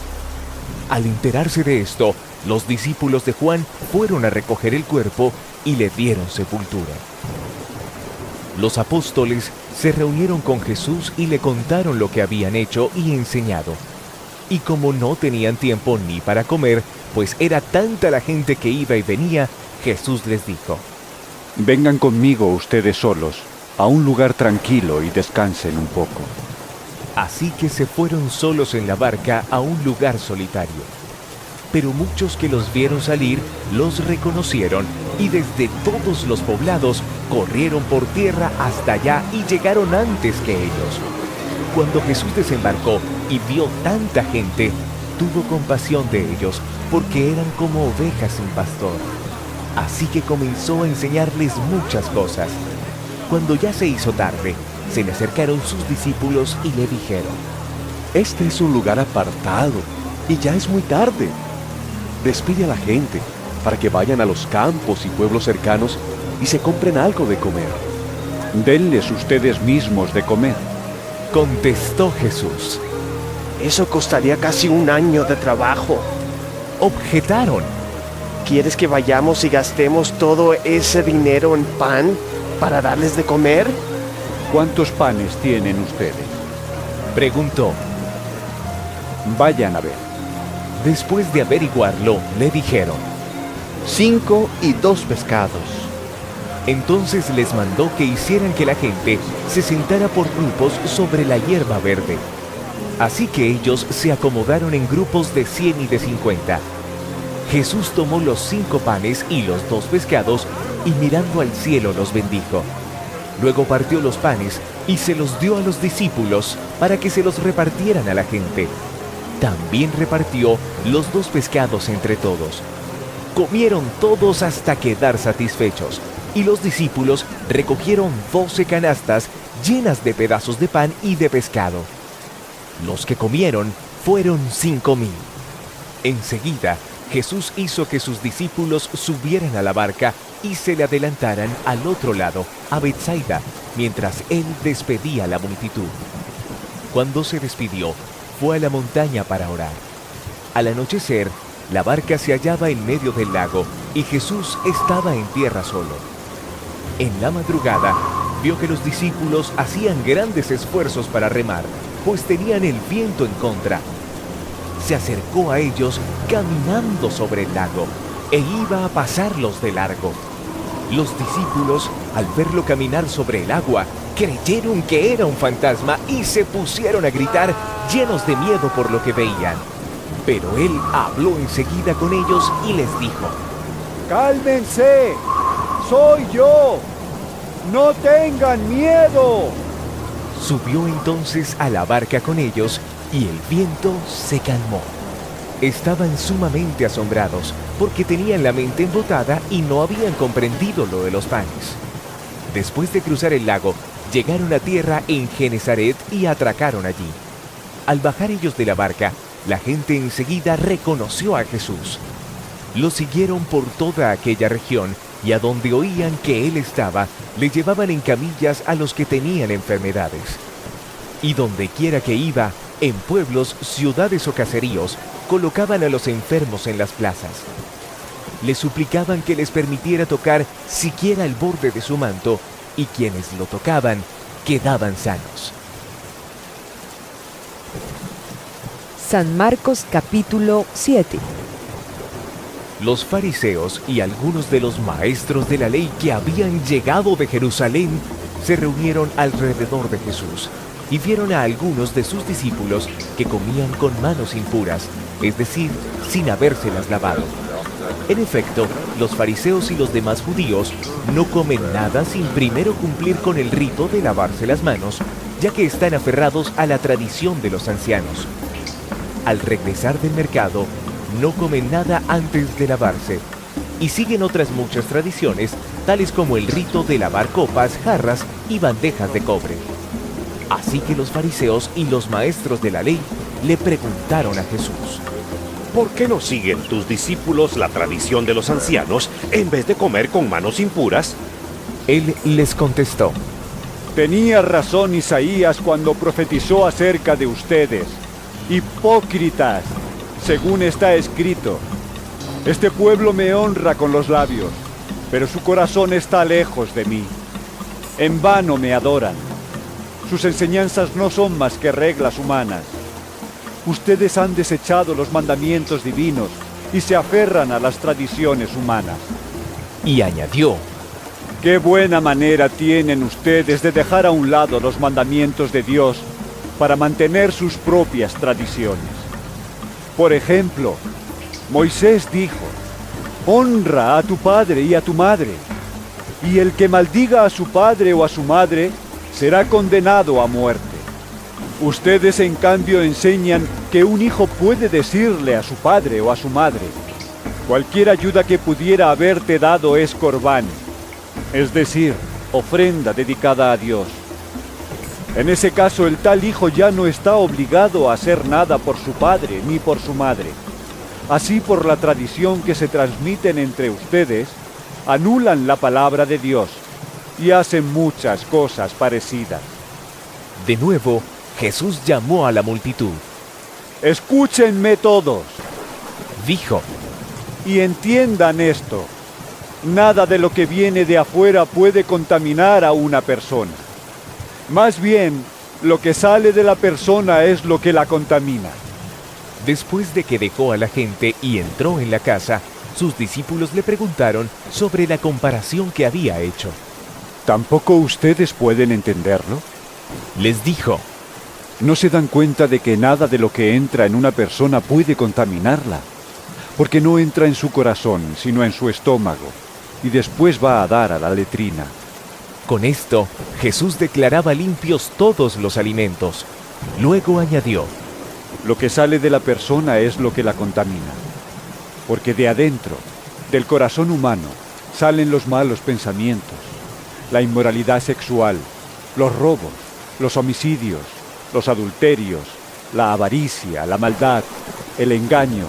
Speaker 2: Al enterarse de esto, los discípulos de Juan fueron a recoger el cuerpo y le dieron sepultura. Los apóstoles se reunieron con Jesús y le contaron lo que habían hecho y enseñado. Y como no tenían tiempo ni para comer, pues era tanta la gente que iba y venía, Jesús les dijo:
Speaker 6: Vengan conmigo ustedes solos, a un lugar tranquilo y descansen un poco.
Speaker 2: Así que se fueron solos en la barca a un lugar solitario. Pero muchos que los vieron salir los reconocieron y desde todos los poblados corrieron por tierra hasta allá y llegaron antes que ellos. Cuando Jesús desembarcó y vio tanta gente, tuvo compasión de ellos, porque eran como ovejas sin pastor. Así que comenzó a enseñarles muchas cosas. Cuando ya se hizo tarde, se le acercaron sus discípulos y le dijeron:
Speaker 4: Este es un lugar apartado y ya es muy tarde. Despide a la gente para que vayan a los campos y pueblos cercanos y se compren algo de comer.
Speaker 6: Denles ustedes mismos de comer.
Speaker 2: Contestó Jesús.
Speaker 17: Eso costaría casi un año de trabajo.
Speaker 2: Objetaron.
Speaker 17: ¿Quieres que vayamos y gastemos todo ese dinero en pan para darles de comer?
Speaker 6: ¿Cuántos panes tienen ustedes?
Speaker 2: Preguntó.
Speaker 6: Vayan a ver.
Speaker 2: Después de averiguarlo, le dijeron:
Speaker 17: 5 y 2 pescados.
Speaker 2: Entonces les mandó que hicieran que la gente se sentara por grupos sobre la hierba verde. Así que ellos se acomodaron en grupos de 100 y de 50. Jesús tomó los 5 panes y los 2 pescados y mirando al cielo los bendijo. Luego partió los panes y se los dio a los discípulos para que se los repartieran a la gente. También repartió los 2 pescados entre todos. Comieron todos hasta quedar satisfechos, y los discípulos recogieron 12 canastas llenas de pedazos de pan y de pescado. Los que comieron fueron 5,000. Enseguida, Jesús hizo que sus discípulos subieran a la barca y se le adelantaran al otro lado, a Betsaida, mientras él despedía a la multitud. Cuando se despidió, fue a la montaña para orar. Al anochecer, la barca se hallaba en medio del lago y Jesús estaba en tierra solo. En la madrugada, vio que los discípulos hacían grandes esfuerzos para remar, pues tenían el viento en contra. Se acercó a ellos caminando sobre el lago e iba a pasarlos de largo. Los discípulos, al verlo caminar sobre el agua, creyeron que era un fantasma y se pusieron a gritar, llenos de miedo por lo que veían. Pero él habló enseguida con ellos y les dijo:
Speaker 6: ¡Cálmense! ¡Soy yo! ¡No tengan miedo!
Speaker 2: Subió entonces a la barca con ellos y el viento se calmó. Estaban sumamente asombrados porque tenían la mente embotada y no habían comprendido lo de los panes. Después de cruzar el lago, llegaron a tierra en Genesaret y atracaron allí. Al bajar ellos de la barca, la gente enseguida reconoció a Jesús. Lo siguieron por toda aquella región y a donde oían que él estaba, le llevaban en camillas a los que tenían enfermedades. Y donde quiera que iba, en pueblos, ciudades o caseríos, colocaban a los enfermos en las plazas. Le suplicaban que les permitiera tocar siquiera el borde de su manto, y quienes lo tocaban quedaban sanos.
Speaker 1: San Marcos capítulo 7.
Speaker 2: Los fariseos y algunos de los maestros de la ley que habían llegado de Jerusalén se reunieron alrededor de Jesús y vieron a algunos de sus discípulos que comían con manos impuras, es decir, sin habérselas lavado. En efecto, los fariseos y los demás judíos no comen nada sin primero cumplir con el rito de lavarse las manos, ya que están aferrados a la tradición de los ancianos. Al regresar del mercado, no comen nada antes de lavarse, y siguen otras muchas tradiciones, tales como el rito de lavar copas, jarras y bandejas de cobre. Así que los fariseos y los maestros de la ley le preguntaron a Jesús:
Speaker 10: ¿por qué no siguen tus discípulos la tradición de los ancianos en vez de comer con manos impuras?
Speaker 2: Él les contestó:
Speaker 6: tenía razón Isaías cuando profetizó acerca de ustedes, hipócritas, según está escrito: este pueblo me honra con los labios, pero su corazón está lejos de mí. En vano me adoran. Sus enseñanzas no son más que reglas humanas. Ustedes han desechado los mandamientos divinos y se aferran a las tradiciones humanas.
Speaker 2: Y añadió:
Speaker 6: qué buena manera tienen ustedes de dejar a un lado los mandamientos de Dios para mantener sus propias tradiciones. Por ejemplo, Moisés dijo: honra a tu padre y a tu madre, y el que maldiga a su padre o a su madre será condenado a muerte. Ustedes en cambio enseñan que un hijo puede decirle a su padre o a su madre: cualquier ayuda que pudiera haberte dado es corbán, es decir, ofrenda dedicada a Dios. En ese caso, el tal hijo ya no está obligado a hacer nada por su padre ni por su madre. Así, por la tradición que se transmiten entre ustedes, anulan la palabra de Dios y hacen muchas cosas parecidas.
Speaker 2: De nuevo, Jesús llamó a la multitud.
Speaker 6: Escúchenme todos,
Speaker 2: dijo,
Speaker 6: y entiendan esto. Nada de lo que viene de afuera puede contaminar a una persona. Más bien, lo que sale de la persona es lo que la contamina.
Speaker 2: Después de que dejó a la gente y entró en la casa, sus discípulos le preguntaron sobre la comparación que había hecho.
Speaker 6: ¿Tampoco ustedes pueden entenderlo?
Speaker 2: Les dijo,
Speaker 6: ¿no se dan cuenta de que nada de lo que entra en una persona puede contaminarla? Porque no entra en su corazón, sino en su estómago, y después va a dar a la letrina.
Speaker 2: Con esto, Jesús declaraba limpios todos los alimentos. Luego añadió,
Speaker 6: lo que sale de la persona es lo que la contamina. Porque de adentro, del corazón humano, salen los malos pensamientos, la inmoralidad sexual, los robos, los homicidios, los adulterios, la avaricia, la maldad, el engaño,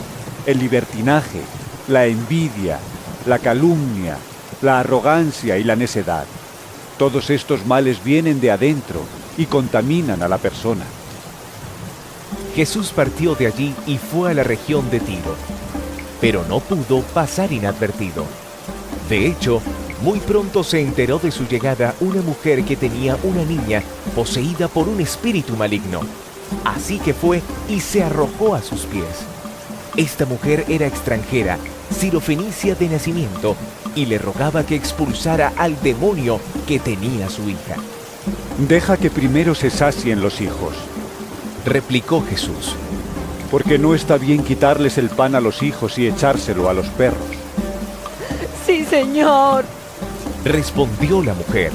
Speaker 6: el libertinaje, la envidia, la calumnia, la arrogancia y la necedad. Todos estos males vienen de adentro y contaminan a la persona.
Speaker 2: Jesús partió de allí y fue a la región de Tiro, pero no pudo pasar inadvertido. De hecho, muy pronto se enteró de su llegada una mujer que tenía una niña poseída por un espíritu maligno. Así que fue y se arrojó a sus pies. Esta mujer era extranjera, sirofenicia de nacimiento, y le rogaba que expulsara al demonio que tenía su hija.
Speaker 6: Deja que primero se sacien los hijos,
Speaker 2: replicó Jesús,
Speaker 6: porque no está bien quitarles el pan a los hijos y echárselo a los perros.
Speaker 15: Sí, Señor,
Speaker 2: respondió la mujer.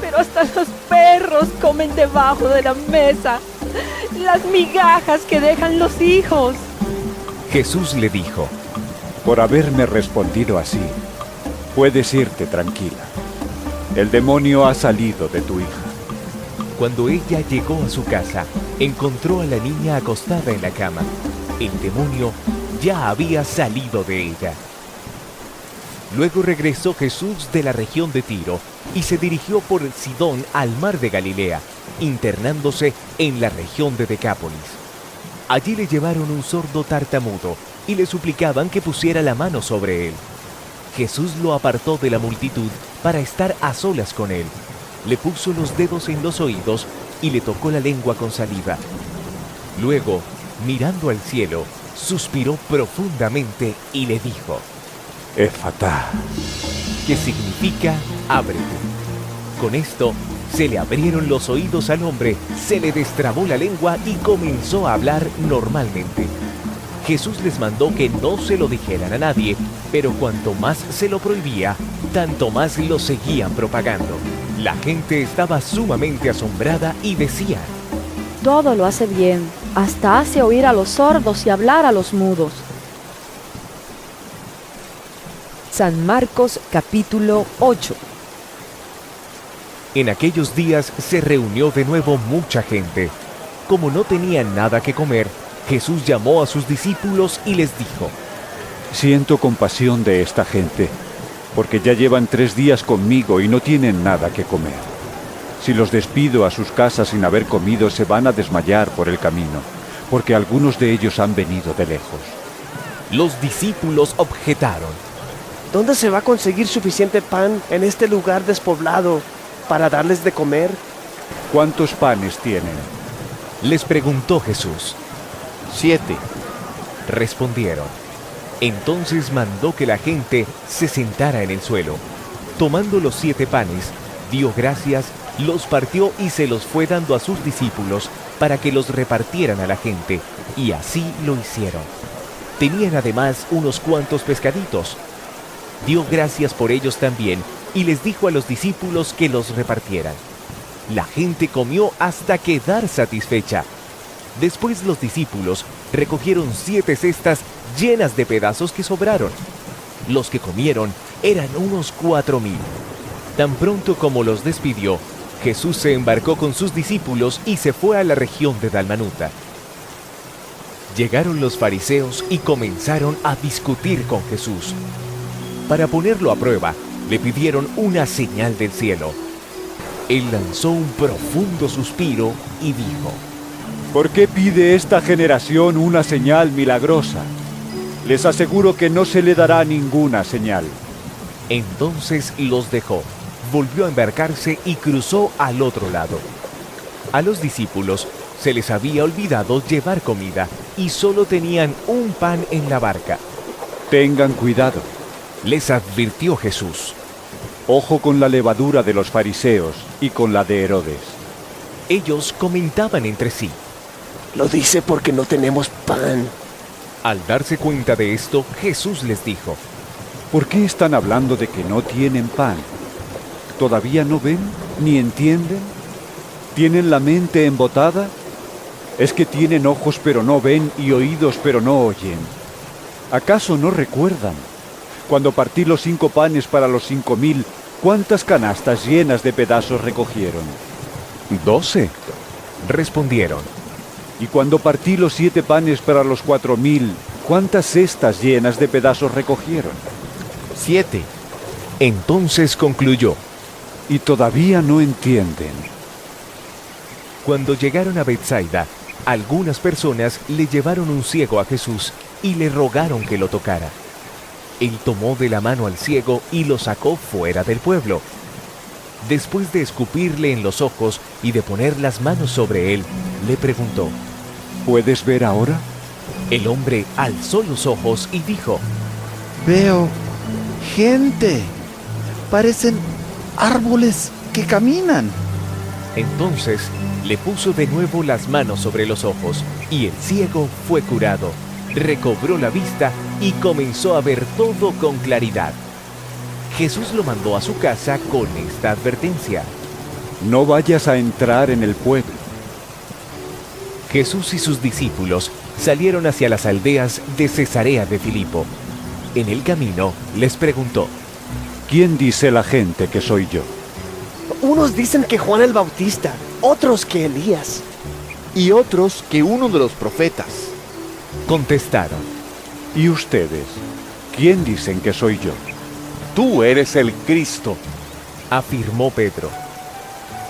Speaker 15: Pero hasta los perros comen debajo de la mesa las migajas que dejan los hijos.
Speaker 2: Jesús le dijo,
Speaker 6: por haberme respondido así, puedes irte tranquila. El demonio ha salido de tu hija.
Speaker 2: Cuando ella llegó a su casa, encontró a la niña acostada en la cama. El demonio ya había salido de ella. Luego regresó Jesús de la región de Tiro y se dirigió por Sidón al mar de Galilea, internándose en la región de Decápolis. Allí le llevaron un sordo tartamudo y le suplicaban que pusiera la mano sobre él. Jesús lo apartó de la multitud para estar a solas con él. Le puso los dedos en los oídos y le tocó la lengua con saliva. Luego, mirando al cielo, suspiró profundamente y le dijo,
Speaker 6: Efatá,
Speaker 2: que significa ábrete. Con esto, se le abrieron los oídos al hombre, se le destrabó la lengua y comenzó a hablar normalmente. Jesús les mandó que no se lo dijeran a nadie, pero cuanto más se lo prohibía, tanto más lo seguían propagando. La gente estaba sumamente asombrada y decía,
Speaker 12: todo lo hace bien, hasta hace oír a los sordos y hablar a los mudos.
Speaker 1: San Marcos capítulo 8.
Speaker 2: En aquellos días se reunió de nuevo mucha gente. Como no tenían nada que comer, Jesús llamó a sus discípulos y les dijo,
Speaker 6: siento compasión de esta gente, porque ya llevan 3 días conmigo y no tienen nada que comer. Si los despido a sus casas sin haber comido, se van a desmayar por el camino, porque algunos de ellos han venido de lejos.
Speaker 2: Los discípulos objetaron,
Speaker 17: ¿dónde se va a conseguir suficiente pan en este lugar despoblado para darles de comer?
Speaker 6: ¿Cuántos panes tienen?
Speaker 2: Les preguntó Jesús.
Speaker 9: 7.
Speaker 2: Respondieron. Entonces mandó que la gente se sentara en el suelo. Tomando los 7 panes, dio gracias, los partió y se los fue dando a sus discípulos para que los repartieran a la gente, y así lo hicieron. Tenían además unos cuantos pescaditos. Dio gracias por ellos también y les dijo a los discípulos que los repartieran. La gente comió hasta quedar satisfecha. Después los discípulos recogieron 7 cestas llenas de pedazos que sobraron. Los que comieron eran unos 4,000. Tan pronto como los despidió, Jesús se embarcó con sus discípulos y se fue a la región de Dalmanuta. Llegaron los fariseos y comenzaron a discutir con Jesús. Para ponerlo a prueba, le pidieron una señal del cielo. Él lanzó un profundo suspiro y dijo:
Speaker 6: ¿Por qué pide esta generación una señal milagrosa? Les aseguro que no se le dará ninguna señal.
Speaker 2: Entonces los dejó, volvió a embarcarse y cruzó al otro lado. A los discípulos se les había olvidado llevar comida y solo tenían un pan en la barca.
Speaker 6: Tengan cuidado,
Speaker 2: les advirtió Jesús.
Speaker 6: Ojo con la levadura de los fariseos y con la de Herodes.
Speaker 2: Ellos comentaban entre sí:
Speaker 17: lo dice porque no tenemos pan.
Speaker 2: Al darse cuenta de esto, Jesús les dijo:
Speaker 6: ¿por qué están hablando de que no tienen pan? ¿Todavía no ven ni entienden? ¿Tienen la mente embotada? ¿Es que tienen ojos pero no ven y oídos pero no oyen? ¿Acaso no recuerdan? Cuando partí los 5 panes para los 5,000, ¿cuántas canastas llenas de pedazos recogieron?
Speaker 2: 12, respondieron.
Speaker 6: Y cuando partí los 7 panes para los 4,000, ¿cuántas cestas llenas de pedazos recogieron?
Speaker 2: 7. Entonces concluyó:
Speaker 6: y todavía no entienden.
Speaker 2: Cuando llegaron a Betsaida, algunas personas le llevaron un ciego a Jesús y le rogaron que lo tocara. Él tomó de la mano al ciego y lo sacó fuera del pueblo. Después de escupirle en los ojos y de poner las manos sobre él, le preguntó:
Speaker 6: ¿puedes ver ahora?
Speaker 2: El hombre alzó los ojos y dijo:
Speaker 18: veo gente, parecen árboles que caminan.
Speaker 2: Entonces le puso de nuevo las manos sobre los ojos y el ciego fue curado, recobró la vista y comenzó a ver todo con claridad. Jesús lo mandó a su casa con esta advertencia:
Speaker 6: no vayas a entrar en el pueblo.
Speaker 2: Jesús y sus discípulos salieron hacia las aldeas de Cesarea de Filipo. En el camino les preguntó:
Speaker 6: ¿quién dice la gente que soy yo?
Speaker 17: Unos dicen que Juan el Bautista, otros que Elías,
Speaker 19: y otros que uno de los profetas.
Speaker 2: Contestaron:
Speaker 6: ¿y ustedes? ¿Quién dicen que soy yo?
Speaker 4: Tú eres el Cristo,
Speaker 2: afirmó Pedro.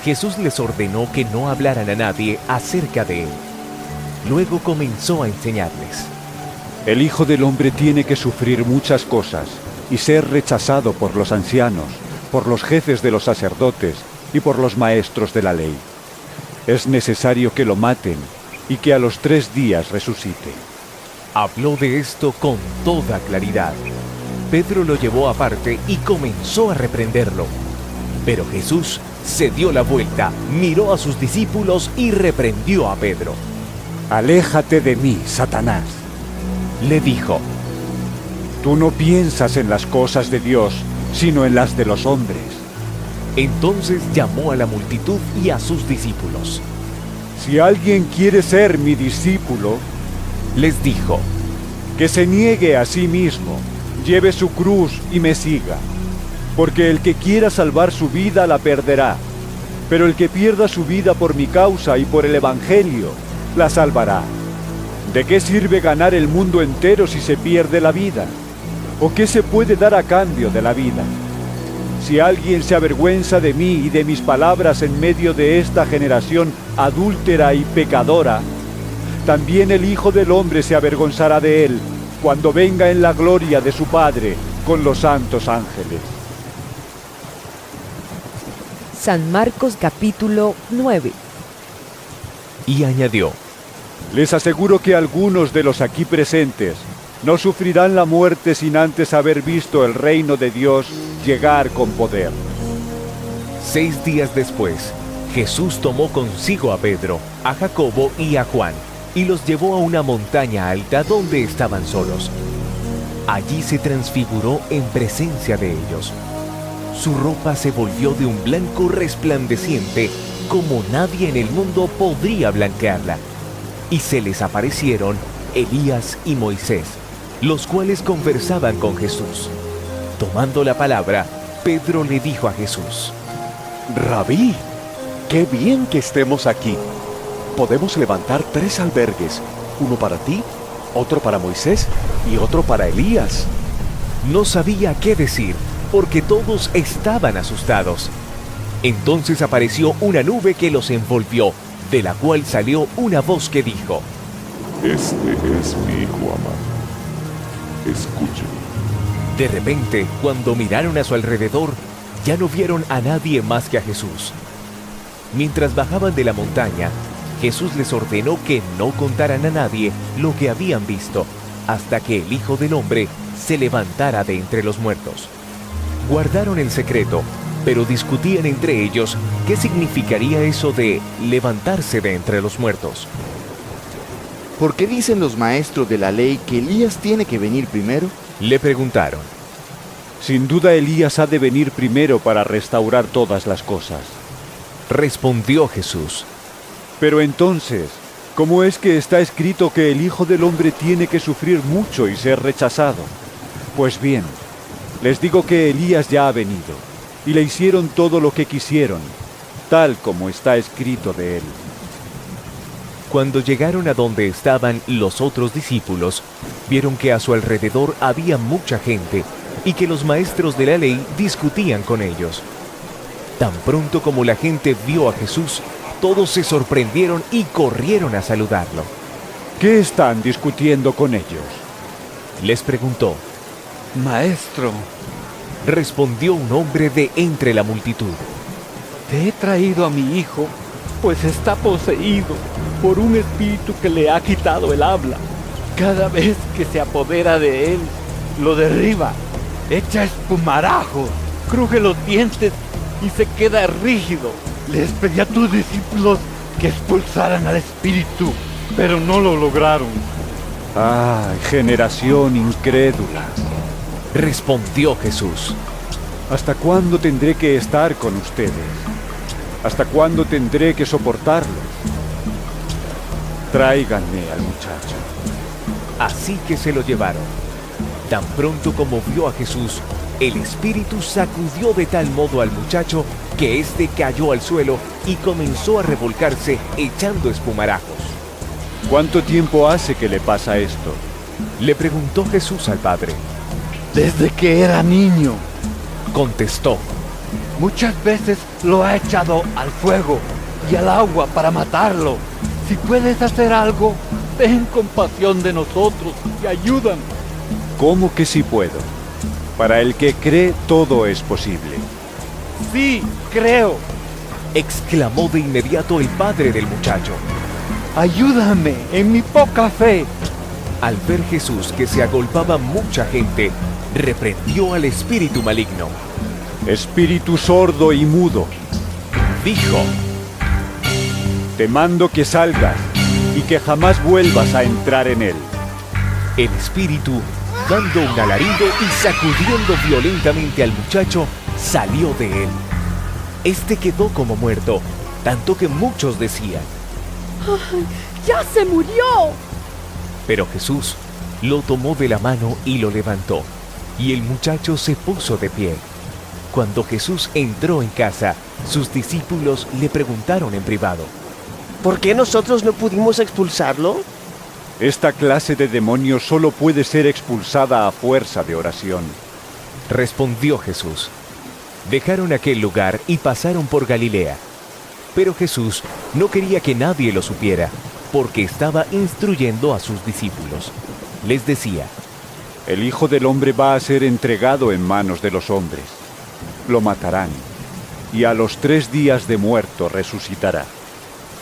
Speaker 2: Jesús les ordenó que no hablaran a nadie acerca de él. Luego comenzó a enseñarles:
Speaker 6: el Hijo del Hombre tiene que sufrir muchas cosas y ser rechazado por los ancianos, por los jefes de los sacerdotes y por los maestros de la ley. Es necesario que lo maten y que a los 3 días resucite.
Speaker 2: Habló de esto con toda claridad. Pedro lo llevó aparte y comenzó a reprenderlo. Pero Jesús se dio la vuelta, miró a sus discípulos y reprendió a Pedro.
Speaker 6: Aléjate de mí, Satanás,
Speaker 2: le dijo.
Speaker 6: Tú no piensas en las cosas de Dios, sino en las de los hombres.
Speaker 2: Entonces llamó a la multitud y a sus discípulos.
Speaker 6: Si alguien quiere ser mi discípulo,
Speaker 2: les dijo,
Speaker 6: que se niegue a sí mismo, lleve su cruz y me siga. Porque el que quiera salvar su vida la perderá, pero el que pierda su vida por mi causa y por el Evangelio, la salvará. ¿De qué sirve ganar el mundo entero si se pierde la vida? ¿O qué se puede dar a cambio de la vida? Si alguien se avergüenza de mí y de mis palabras en medio de esta generación adúltera y pecadora, también el Hijo del Hombre se avergonzará de él cuando venga en la gloria de su Padre con los santos ángeles.
Speaker 1: San Marcos capítulo 9.
Speaker 2: Y añadió:
Speaker 6: les aseguro que algunos de los aquí presentes no sufrirán la muerte sin antes haber visto el reino de Dios llegar con poder.
Speaker 2: 6 días después, Jesús tomó consigo a Pedro, a Jacobo y a Juan, y los llevó a una montaña alta donde estaban solos. Allí se transfiguró en presencia de ellos. Su ropa se volvió de un blanco resplandeciente como nadie en el mundo podría blanquearla. Y se les aparecieron Elías y Moisés, los cuales conversaban con Jesús. Tomando la palabra, Pedro le dijo a Jesús:
Speaker 4: Rabí, qué bien que estemos aquí. Podemos levantar 3 albergues, uno para ti, otro para Moisés y otro para Elías.
Speaker 2: No sabía qué decir, porque todos estaban asustados. Entonces apareció una nube que los envolvió, de la cual salió una voz que dijo:
Speaker 5: Este es mi Hijo amado. Escúchenlo.
Speaker 2: De repente, cuando miraron a su alrededor, ya no vieron a nadie más que a Jesús. Mientras bajaban de la montaña, Jesús les ordenó que no contaran a nadie lo que habían visto, hasta que el Hijo del Hombre se levantara de entre los muertos. Guardaron el secreto, pero discutían entre ellos qué significaría eso de levantarse de entre los muertos.
Speaker 19: ¿Por qué dicen los maestros de la ley que Elías tiene que venir primero?
Speaker 2: Le preguntaron.
Speaker 6: Sin duda Elías ha de venir primero para restaurar todas las cosas.
Speaker 2: Respondió Jesús:
Speaker 6: Pero entonces, ¿cómo es que está escrito que el Hijo del Hombre tiene que sufrir mucho y ser rechazado? Pues bien, les digo que Elías ya ha venido, y le hicieron todo lo que quisieron, tal como está escrito de él.
Speaker 2: Cuando llegaron a donde estaban los otros discípulos, vieron que a su alrededor había mucha gente y que los maestros de la ley discutían con ellos. Tan pronto como la gente vio a Jesús, todos se sorprendieron y corrieron a saludarlo.
Speaker 6: ¿Qué están discutiendo con ellos?
Speaker 2: Les preguntó.
Speaker 13: Maestro,
Speaker 2: respondió un hombre de entre la multitud.
Speaker 13: Te he traído a mi hijo, pues está poseído por un espíritu que le ha quitado el habla. Cada vez que se apodera de él, lo derriba, echa espumarajos, cruje los dientes y se queda rígido. Les pedí a tus discípulos que expulsaran al espíritu, pero no lo lograron.
Speaker 6: ¡Ay, generación incrédula!
Speaker 2: Respondió Jesús.
Speaker 6: ¿Hasta cuándo tendré que estar con ustedes? ¿Hasta cuándo tendré que soportarlos? Tráiganme al muchacho.
Speaker 2: Así que se lo llevaron. Tan pronto como vio a Jesús, el espíritu sacudió de tal modo al muchacho que éste cayó al suelo y comenzó a revolcarse echando espumarajos.
Speaker 6: ¿Cuánto tiempo hace que le pasa esto?
Speaker 2: Le preguntó Jesús al padre.
Speaker 13: Desde que era niño,
Speaker 2: contestó.
Speaker 13: Muchas veces lo ha echado al fuego y al agua para matarlo. Si puedes hacer algo, ten compasión de nosotros y ayúdanos.
Speaker 6: ¿Cómo que sí puedo? Para el que cree, todo es posible.
Speaker 13: Sí, creo,
Speaker 2: exclamó de inmediato el padre del muchacho.
Speaker 13: Ayúdame en mi poca fe.
Speaker 2: Al ver Jesús que se agolpaba mucha gente, reprendió al espíritu maligno.
Speaker 6: Espíritu sordo y mudo,
Speaker 2: dijo:
Speaker 6: te mando que salgas y que jamás vuelvas a entrar en él.
Speaker 2: El espíritu, dando un alarido y sacudiendo violentamente al muchacho, salió de él. Este quedó como muerto, tanto que muchos decían:
Speaker 15: ¡Ay, ya se murió!
Speaker 2: Pero Jesús lo tomó de la mano y lo levantó, y el muchacho se puso de pie. Cuando Jesús entró en casa, sus discípulos le preguntaron en privado:
Speaker 17: ¿por qué nosotros no pudimos expulsarlo?
Speaker 6: Esta clase de demonio solo puede ser expulsada a fuerza de oración.
Speaker 2: Respondió Jesús. Dejaron aquel lugar y pasaron por Galilea. Pero Jesús no quería que nadie lo supiera, porque estaba instruyendo a sus discípulos. Les decía:
Speaker 6: el Hijo del Hombre va a ser entregado en manos de los hombres. Lo matarán, y a los 3 días de muerto resucitará.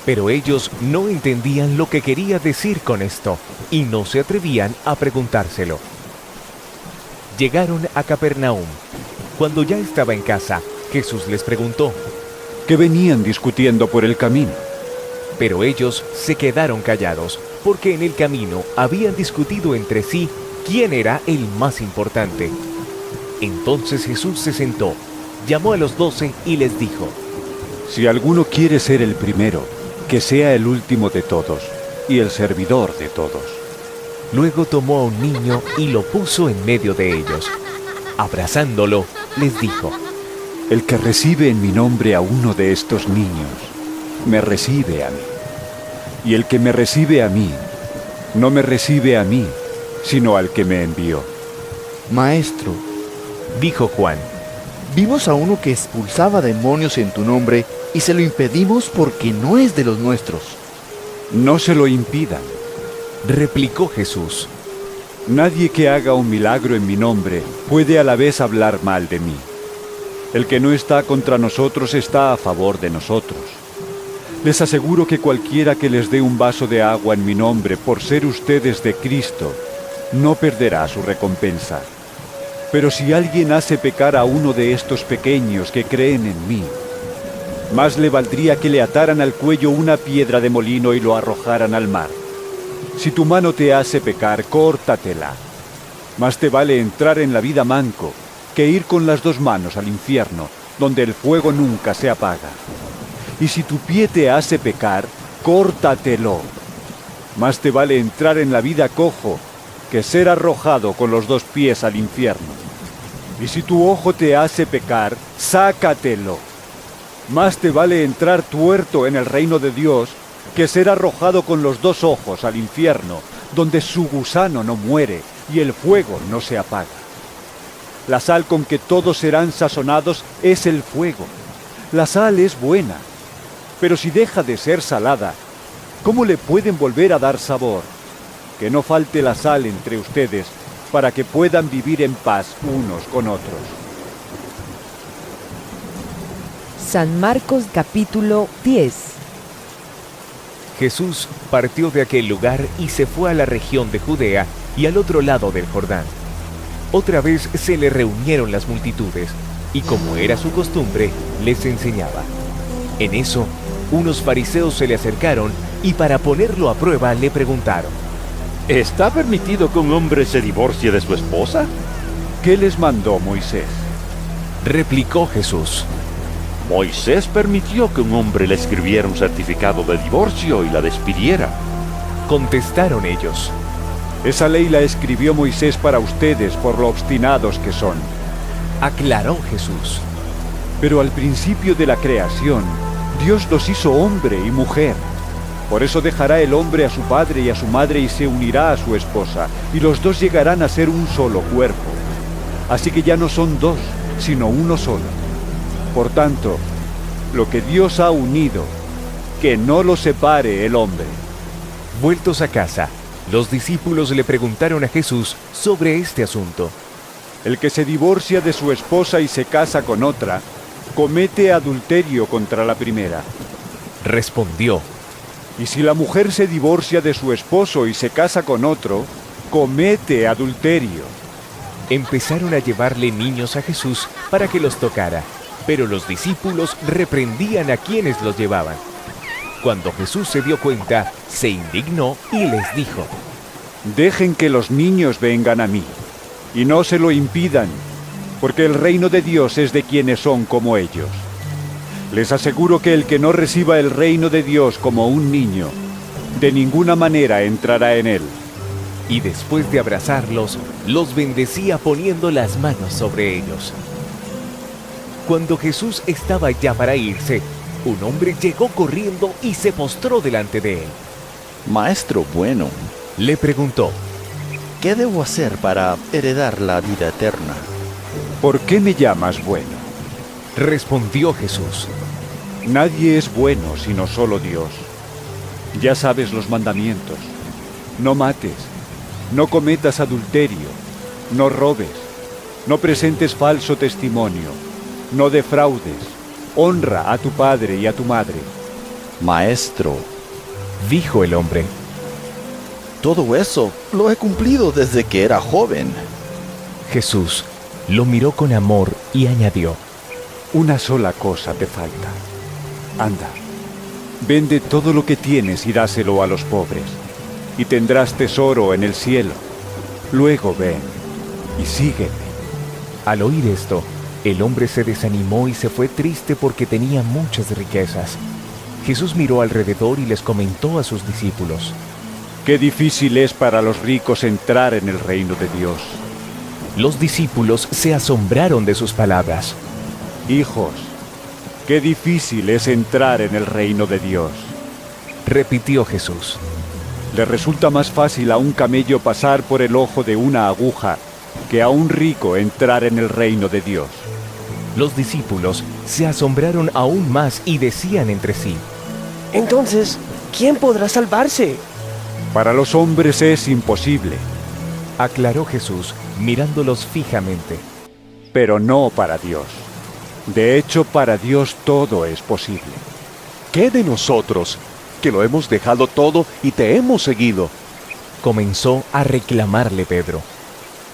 Speaker 2: Pero ellos no entendían lo que quería decir con esto, y no se atrevían a preguntárselo. Llegaron a Capernaum. Cuando ya estaba en casa, Jesús les preguntó:
Speaker 6: ¿qué venían discutiendo por el camino?
Speaker 2: Pero ellos se quedaron callados, porque en el camino habían discutido entre sí quién era el más importante. Entonces Jesús se sentó, llamó a los 12 y les dijo:
Speaker 6: Si alguno quiere ser el primero, que sea el último de todos y el servidor de todos.
Speaker 2: Luego tomó a un niño y lo puso en medio de ellos. Abrazándolo, les dijo:
Speaker 6: El que recibe en mi nombre a uno de estos niños, me recibe a mí. Y el que me recibe a mí, no me recibe a mí, sino al que me envió.
Speaker 19: Maestro,
Speaker 2: dijo Juan,
Speaker 19: vimos a uno que expulsaba demonios en tu nombre y se lo impedimos porque no es de los nuestros.
Speaker 6: No se lo impidan,
Speaker 2: replicó Jesús.
Speaker 6: Nadie que haga un milagro en mi nombre puede a la vez hablar mal de mí. El que no está contra nosotros está a favor de nosotros. Les aseguro que cualquiera que les dé un vaso de agua en mi nombre por ser ustedes de Cristo, no perderá su recompensa. Pero si alguien hace pecar a uno de estos pequeños que creen en mí, más le valdría que le ataran al cuello una piedra de molino y lo arrojaran al mar. Si tu mano te hace pecar, córtatela. Más te vale entrar en la vida manco que ir con las dos manos al infierno, donde el fuego nunca se apaga. Y si tu pie te hace pecar, córtatelo. Más te vale entrar en la vida cojo que ser arrojado con los dos pies al infierno. Y si tu ojo te hace pecar, sácatelo. Más te vale entrar tuerto en el reino de Dios que ser arrojado con los dos ojos al infierno, donde su gusano no muere y el fuego no se apaga. La sal con que todos serán sazonados es el fuego. La sal es buena, pero si deja de ser salada, ¿cómo le pueden volver a dar sabor? Que no falte la sal entre ustedes, para que puedan vivir en paz unos con otros.
Speaker 1: San Marcos capítulo 10.
Speaker 2: Jesús partió de aquel lugar y se fue a la región de Judea y al otro lado del Jordán. Otra vez se le reunieron las multitudes, y como era su costumbre, les enseñaba. En eso, unos fariseos se le acercaron y para ponerlo a prueba le preguntaron:
Speaker 10: ¿Está permitido que un hombre se divorcie de su esposa?
Speaker 6: ¿Qué les mandó Moisés?
Speaker 2: Replicó Jesús:
Speaker 10: Moisés permitió que un hombre le escribiera un certificado de divorcio y la despidiera.
Speaker 2: Contestaron ellos:
Speaker 6: Esa ley la escribió Moisés para ustedes por lo obstinados que son.
Speaker 2: Aclaró Jesús:
Speaker 6: Pero al principio de la creación, Dios los hizo hombre y mujer. Por eso dejará el hombre a su padre y a su madre y se unirá a su esposa, y los dos llegarán a ser un solo cuerpo. Así que ya no son dos, sino uno solo. Por tanto, lo que Dios ha unido, que no lo separe el hombre.
Speaker 2: Vueltos a casa, los discípulos le preguntaron a Jesús sobre este asunto.
Speaker 6: El que se divorcia de su esposa y se casa con otra, comete adulterio contra la primera.
Speaker 2: Respondió:
Speaker 6: Y si la mujer se divorcia de su esposo y se casa con otro, comete adulterio.
Speaker 2: Empezaron a llevarle niños a Jesús para que los tocara, pero los discípulos reprendían a quienes los llevaban. Cuando Jesús se dio cuenta, se indignó y les dijo:
Speaker 6: Dejen que los niños vengan a mí, y no se lo impidan, porque el reino de Dios es de quienes son como ellos. Les aseguro que el que no reciba el reino de Dios como un niño, de ninguna manera entrará en él.
Speaker 2: Y después de abrazarlos, los bendecía poniendo las manos sobre ellos. Cuando Jesús estaba ya para irse, un hombre llegó corriendo y se postró delante de él.
Speaker 18: Maestro bueno,
Speaker 2: le preguntó:
Speaker 18: ¿qué debo hacer para heredar la vida eterna?
Speaker 6: ¿Por qué me llamas bueno?
Speaker 2: Respondió Jesús:
Speaker 6: Nadie es bueno sino solo Dios. Ya sabes los mandamientos: no mates, no cometas adulterio, no robes, no presentes falso testimonio, no defraudes, honra a tu padre y a tu madre.
Speaker 18: Maestro,
Speaker 2: dijo el hombre,
Speaker 18: todo eso lo he cumplido desde que era joven.
Speaker 2: Jesús lo miró con amor y añadió:
Speaker 6: una sola cosa te falta. Anda, vende todo lo que tienes y dáselo a los pobres, y tendrás tesoro en el cielo. Luego ven y sígueme.
Speaker 2: Al oír esto, El hombre se desanimó y se fue triste porque tenía muchas riquezas. Jesús miró alrededor y les comentó a sus discípulos:
Speaker 6: Qué difícil es para los ricos entrar en el reino de Dios.
Speaker 2: Los discípulos se asombraron de sus palabras.
Speaker 6: Hijos, qué difícil es entrar en el reino de Dios,
Speaker 2: repitió Jesús.
Speaker 6: Le resulta más fácil a un camello pasar por el ojo de una aguja que a un rico entrar en el reino de Dios.
Speaker 2: Los discípulos se asombraron aún más y decían entre sí:
Speaker 17: Entonces, ¿quién podrá salvarse?
Speaker 6: Para los hombres es imposible,
Speaker 2: aclaró Jesús, mirándolos fijamente.
Speaker 6: Pero no para Dios. De hecho, para Dios todo es posible.
Speaker 4: ¿Qué de nosotros, que lo hemos dejado todo y te hemos seguido?
Speaker 2: Comenzó a reclamarle Pedro.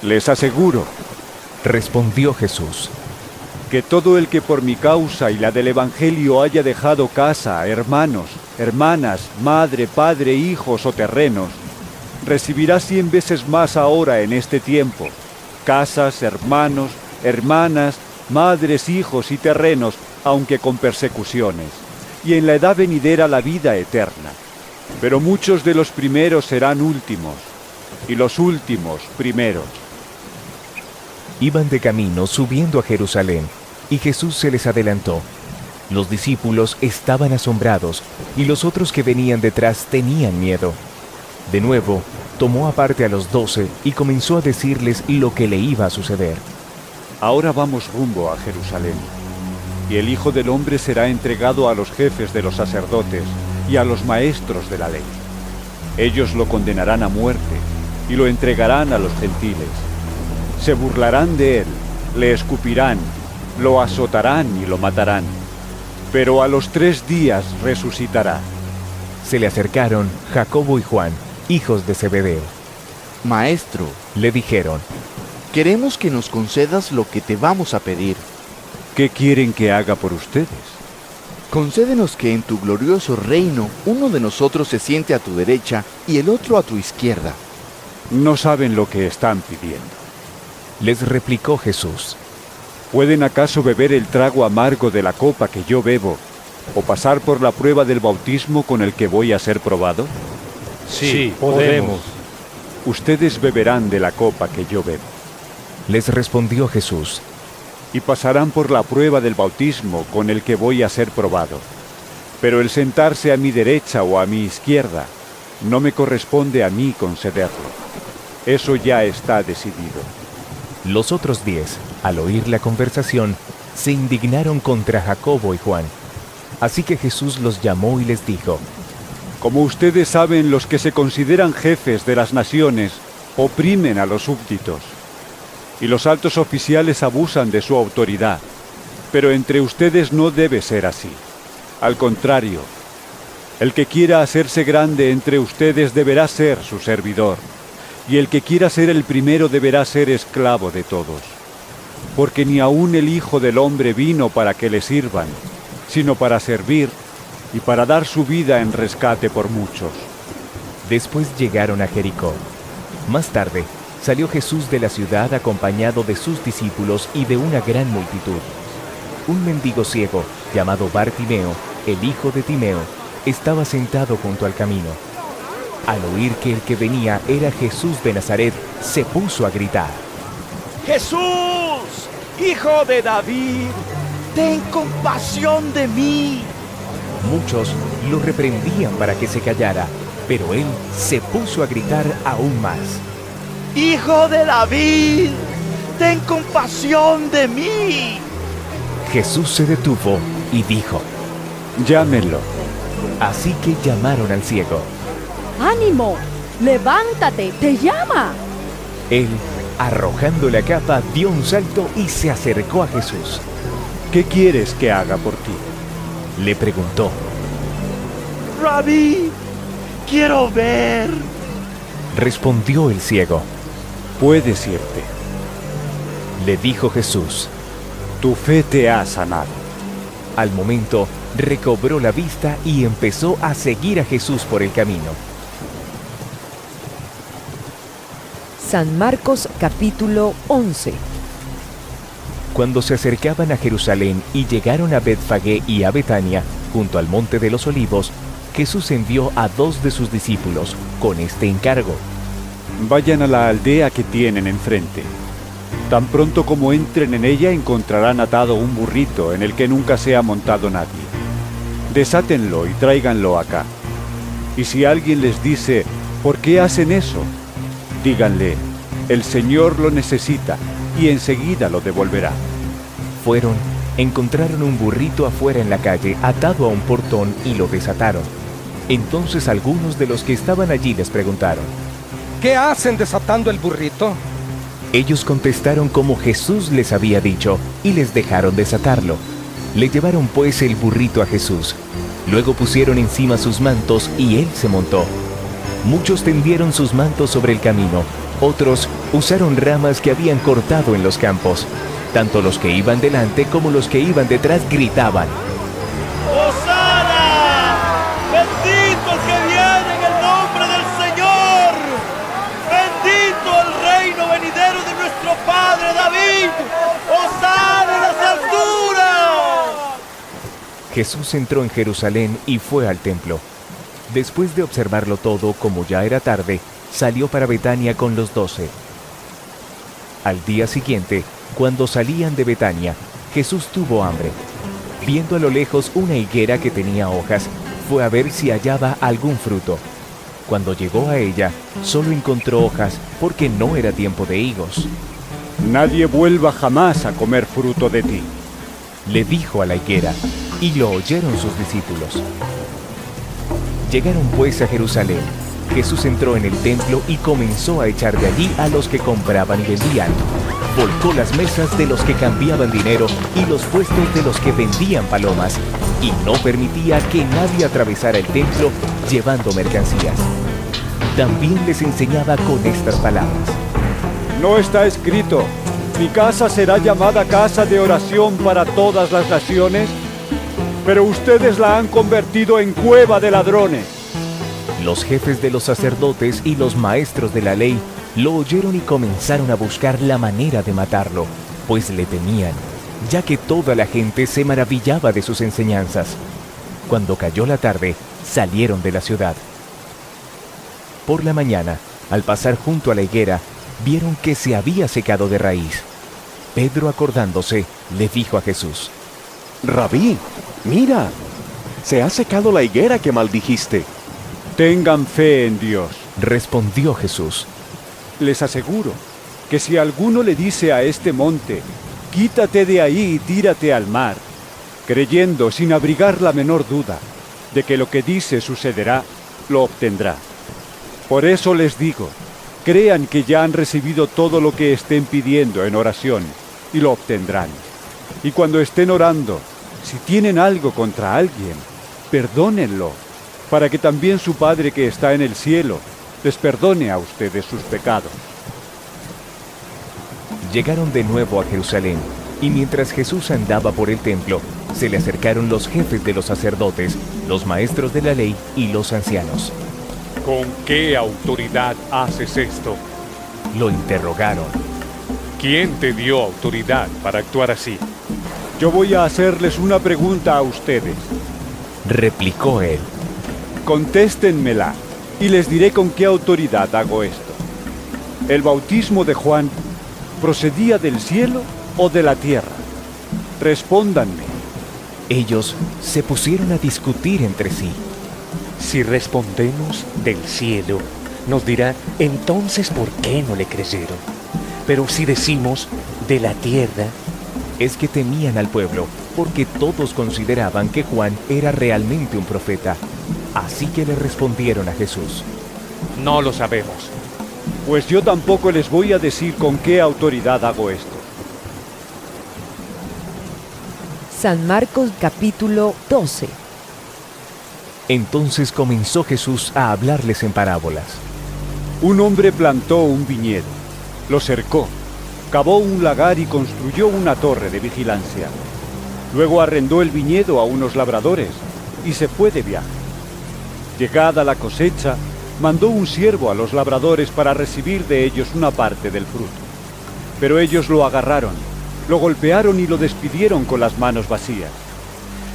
Speaker 6: Les aseguro,
Speaker 2: respondió Jesús,
Speaker 6: que todo el que por mi causa y la del Evangelio haya dejado casa, hermanos, hermanas, madre, padre, hijos o terrenos, recibirá 100 veces más ahora en este tiempo, casas, hermanos, hermanas, madres, hijos y terrenos, aunque con persecuciones, y en la edad venidera la vida eterna. Pero muchos de los primeros serán últimos, y los últimos primeros.
Speaker 2: Iban de camino subiendo a Jerusalén, y Jesús se les adelantó. Los discípulos estaban asombrados, y los otros que venían detrás tenían miedo. De nuevo, tomó aparte a los 12 y comenzó a decirles lo que le iba a suceder.
Speaker 6: Ahora vamos rumbo a Jerusalén, y el Hijo del Hombre será entregado a los jefes de los sacerdotes y a los maestros de la ley. Ellos lo condenarán a muerte y lo entregarán a los gentiles. Se burlarán de él, le escupirán, lo azotarán y lo matarán. Pero a los 3 días resucitará.
Speaker 2: Se le acercaron Jacobo y Juan, hijos de Zebedeo.
Speaker 19: Maestro,
Speaker 2: le dijeron,
Speaker 19: queremos que nos concedas lo que te vamos a pedir.
Speaker 6: ¿Qué quieren que haga por ustedes?
Speaker 19: Concédenos que en tu glorioso reino uno de nosotros se siente a tu derecha y el otro a tu izquierda.
Speaker 6: No saben lo que están pidiendo.
Speaker 2: Les replicó Jesús.
Speaker 6: ¿Pueden acaso beber el trago amargo de la copa que yo bebo, o pasar por la prueba del bautismo con el que voy a ser probado?
Speaker 13: Sí, podemos.
Speaker 6: Ustedes beberán de la copa que yo bebo.
Speaker 2: Les respondió Jesús.
Speaker 6: Y pasarán por la prueba del bautismo con el que voy a ser probado. Pero el sentarse a mi derecha o a mi izquierda, no me corresponde a mí concederlo. Eso ya está decidido.
Speaker 2: Los otros 10, al oír la conversación, se indignaron contra Jacobo y Juan. Así que Jesús los llamó y les dijo:
Speaker 6: Como ustedes saben, los que se consideran jefes de las naciones oprimen a los súbditos, y los altos oficiales abusan de su autoridad. Pero entre ustedes no debe ser así. Al contrario, el que quiera hacerse grande entre ustedes deberá ser su servidor, y el que quiera ser el primero deberá ser esclavo de todos. Porque ni aun el Hijo del Hombre vino para que le sirvan, sino para servir y para dar su vida en rescate por muchos.
Speaker 2: Después llegaron a Jericó. Más tarde, salió Jesús de la ciudad acompañado de sus discípulos y de una gran multitud. Un mendigo ciego, llamado Bartimeo, el hijo de Timeo, estaba sentado junto al camino. Al oír que el que venía era Jesús de Nazaret, se puso a gritar:
Speaker 14: ¡Jesús, hijo de David, ten compasión de mí!
Speaker 2: Muchos lo reprendían para que se callara, pero él se puso a gritar aún más:
Speaker 14: ¡Hijo de David, ten compasión de mí!
Speaker 2: Jesús se detuvo y dijo:
Speaker 6: Llámenlo.
Speaker 2: Así que llamaron al ciego.
Speaker 12: ¡Ánimo! ¡Levántate! ¡Te llama!
Speaker 2: Él, arrojando la capa, dio un salto y se acercó a Jesús.
Speaker 6: ¿Qué quieres que haga por ti?,
Speaker 2: le preguntó.
Speaker 14: Rabí, quiero ver,
Speaker 2: respondió el ciego.
Speaker 6: Puedes irte,
Speaker 2: le dijo Jesús.
Speaker 6: Tu fe te ha sanado.
Speaker 2: Al momento, recobró la vista y empezó a seguir a Jesús por el camino.
Speaker 1: San Marcos capítulo 11.
Speaker 2: Cuando se acercaban a Jerusalén y llegaron a Betfagé y a Betania, junto al monte de los Olivos, Jesús envió a 2 de sus discípulos con este encargo.
Speaker 6: Vayan a la aldea que tienen enfrente. Tan pronto como entren en ella encontrarán atado un burrito en el que nunca se ha montado nadie. Desátenlo y tráiganlo acá. Y si alguien les dice, ¿por qué hacen eso?, díganle, el Señor lo necesita y enseguida lo devolverá.
Speaker 2: Fueron, encontraron un burrito afuera en la calle atado a un portón y lo desataron. Entonces algunos de los que estaban allí les preguntaron,
Speaker 11: ¿qué hacen desatando el burrito?
Speaker 2: Ellos contestaron como Jesús les había dicho y les dejaron desatarlo. Le llevaron pues el burrito a Jesús. Luego pusieron encima sus mantos y él se montó. Muchos tendieron sus mantos sobre el camino, otros usaron ramas que habían cortado en los campos. Tanto los que iban delante como los que iban detrás gritaban,
Speaker 20: ¡Hosana! ¡Bendito el que viene en el nombre del Señor! ¡Bendito el reino venidero de nuestro padre David! ¡Hosana en las alturas!
Speaker 2: Jesús entró en Jerusalén y fue al templo. Después de observarlo todo, como ya era tarde, salió para Betania con los 12. Al día siguiente, cuando salían de Betania, Jesús tuvo hambre. Viendo a lo lejos una higuera que tenía hojas, fue a ver si hallaba algún fruto. Cuando llegó a ella, solo encontró hojas porque no era tiempo de higos.
Speaker 6: Nadie vuelva jamás a comer fruto de ti,
Speaker 2: le dijo a la higuera, y lo oyeron sus discípulos. Llegaron pues a Jerusalén. Jesús entró en el templo y comenzó a echar de allí a los que compraban y vendían. Volcó las mesas de los que cambiaban dinero y los puestos de los que vendían palomas, y no permitía que nadie atravesara el templo llevando mercancías. También les enseñaba con estas palabras.
Speaker 6: No está escrito, mi casa será llamada casa de oración para todas las naciones, pero ustedes la han convertido en cueva de ladrones.
Speaker 2: Los jefes de los sacerdotes y los maestros de la ley lo oyeron y comenzaron a buscar la manera de matarlo, pues le temían, ya que toda la gente se maravillaba de sus enseñanzas. Cuando cayó la tarde, salieron de la ciudad. Por la mañana, al pasar junto a la higuera, vieron que se había secado de raíz. Pedro, acordándose, le dijo a Jesús,
Speaker 4: Rabí, mira, se ha secado la higuera que maldijiste.
Speaker 6: Tengan fe en Dios,
Speaker 2: respondió Jesús.
Speaker 6: Les aseguro que si alguno le dice a este monte, quítate de ahí y tírate al mar, creyendo sin abrigar la menor duda de que lo que dice sucederá, lo obtendrá. Por eso les digo, crean que ya han recibido todo lo que estén pidiendo en oración y lo obtendrán. Y cuando estén orando, si tienen algo contra alguien, perdónenlo, para que también su Padre que está en el cielo les perdone a ustedes sus pecados.
Speaker 2: Llegaron de nuevo a Jerusalén, y mientras Jesús andaba por el templo, se le acercaron los jefes de los sacerdotes, los maestros de la ley y los ancianos.
Speaker 21: ¿Con qué autoridad haces esto?,
Speaker 2: lo interrogaron.
Speaker 21: ¿Quién te dio autoridad para actuar así?
Speaker 6: Yo voy a hacerles una pregunta a ustedes,
Speaker 2: replicó él.
Speaker 6: Contéstenmela y les diré con qué autoridad hago esto. ¿El bautismo de Juan procedía del cielo o de la tierra? Respóndanme.
Speaker 2: Ellos se pusieron a discutir entre sí.
Speaker 22: Si respondemos del cielo, nos dirá, entonces ¿por qué no le creyeron? Pero si decimos de la tierra,
Speaker 2: es que temían al pueblo, porque todos consideraban que Juan era realmente un profeta. Así que le respondieron a Jesús:
Speaker 21: no lo sabemos.
Speaker 6: Pues yo tampoco les voy a decir con qué autoridad hago esto.
Speaker 1: San Marcos capítulo 12.
Speaker 2: Entonces comenzó Jesús a hablarles en parábolas.
Speaker 6: Un hombre plantó un viñedo, lo cercó, cavó un lagar y construyó una torre de vigilancia. Luego arrendó el viñedo a unos labradores y se fue de viaje. Llegada la cosecha, mandó un siervo a los labradores para recibir de ellos una parte del fruto. Pero ellos lo agarraron, Lo golpearon y lo despidieron con las manos vacías.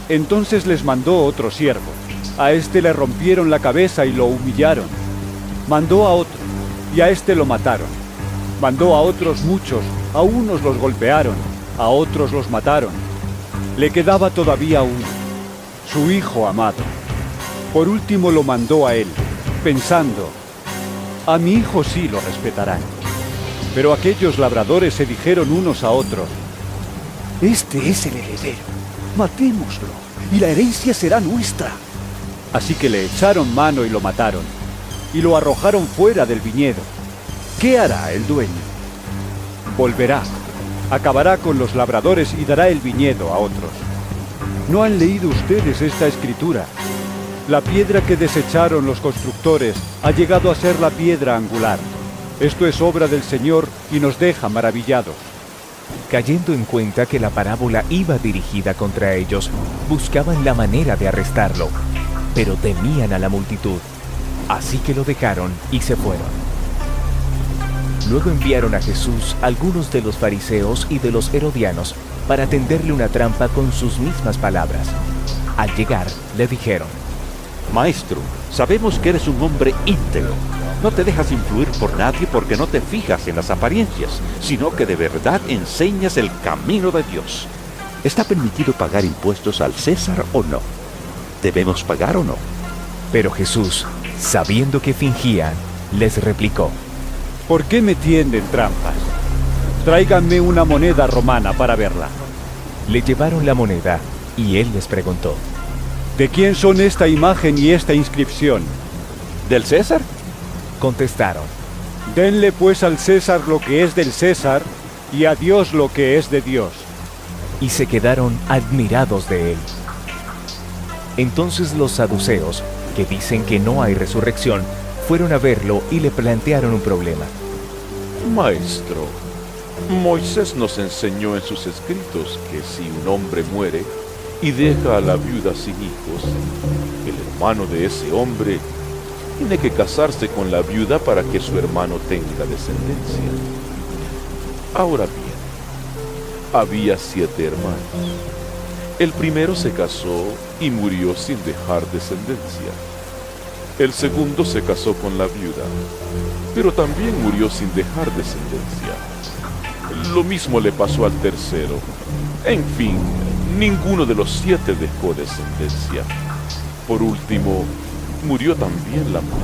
Speaker 6: Entonces les mandó otro siervo. A este le rompieron la cabeza y lo humillaron. Mandó a otro, y a este lo mataron. Mandó a otros muchos, a unos los golpearon, a otros los mataron. Le quedaba todavía uno, su hijo amado. Por último lo mandó a él, pensando, a mi hijo sí lo respetarán. Pero aquellos labradores se dijeron unos a otros, este es el heredero, matémoslo, y la herencia será nuestra. Así que le echaron mano y lo mataron, y lo arrojaron fuera del viñedo. ¿Qué hará el dueño? Volverá, acabará con los labradores y dará el viñedo a otros. ¿No han leído ustedes esta escritura? La piedra que desecharon los constructores ha llegado a ser la piedra angular. Esto es obra del Señor y nos deja maravillados.
Speaker 2: Cayendo en cuenta que la parábola iba dirigida contra ellos, buscaban la manera de arrestarlo, pero temían a la multitud. Así que lo dejaron y se fueron. Luego enviaron a Jesús algunos de los fariseos y de los herodianos para tenderle una trampa con sus mismas palabras. Al llegar, le dijeron:
Speaker 3: Maestro, sabemos que eres un hombre íntegro. No te dejas influir por nadie porque no te fijas en las apariencias, sino que de verdad enseñas el camino de Dios. ¿Está permitido pagar impuestos al César o no? ¿Debemos pagar o no?
Speaker 2: Pero Jesús, sabiendo que fingían, les replicó:
Speaker 6: ¿Por qué me tienden trampas? Tráiganme una moneda romana para verla.
Speaker 2: Le llevaron la moneda y él les preguntó:
Speaker 6: ¿De quién son esta imagen y esta inscripción?
Speaker 3: ¿Del César?
Speaker 2: Contestaron:
Speaker 6: Denle pues al César lo que es del César y a Dios lo que es de Dios.
Speaker 2: Y se quedaron admirados de él. Entonces los saduceos, que dicen que no hay resurrección, fueron a verlo y le plantearon un problema.
Speaker 5: Maestro, Moisés nos enseñó en sus escritos que si un hombre muere y deja a la viuda sin hijos, el hermano de ese hombre tiene que casarse con la viuda para que su hermano tenga descendencia. Ahora bien, había 7 hermanos. El primero se casó y murió sin dejar descendencia. El segundo se casó con la viuda, pero también murió sin dejar descendencia. Lo mismo le pasó al tercero. En fin, ninguno de los 7 dejó descendencia. Por último, murió también la mujer.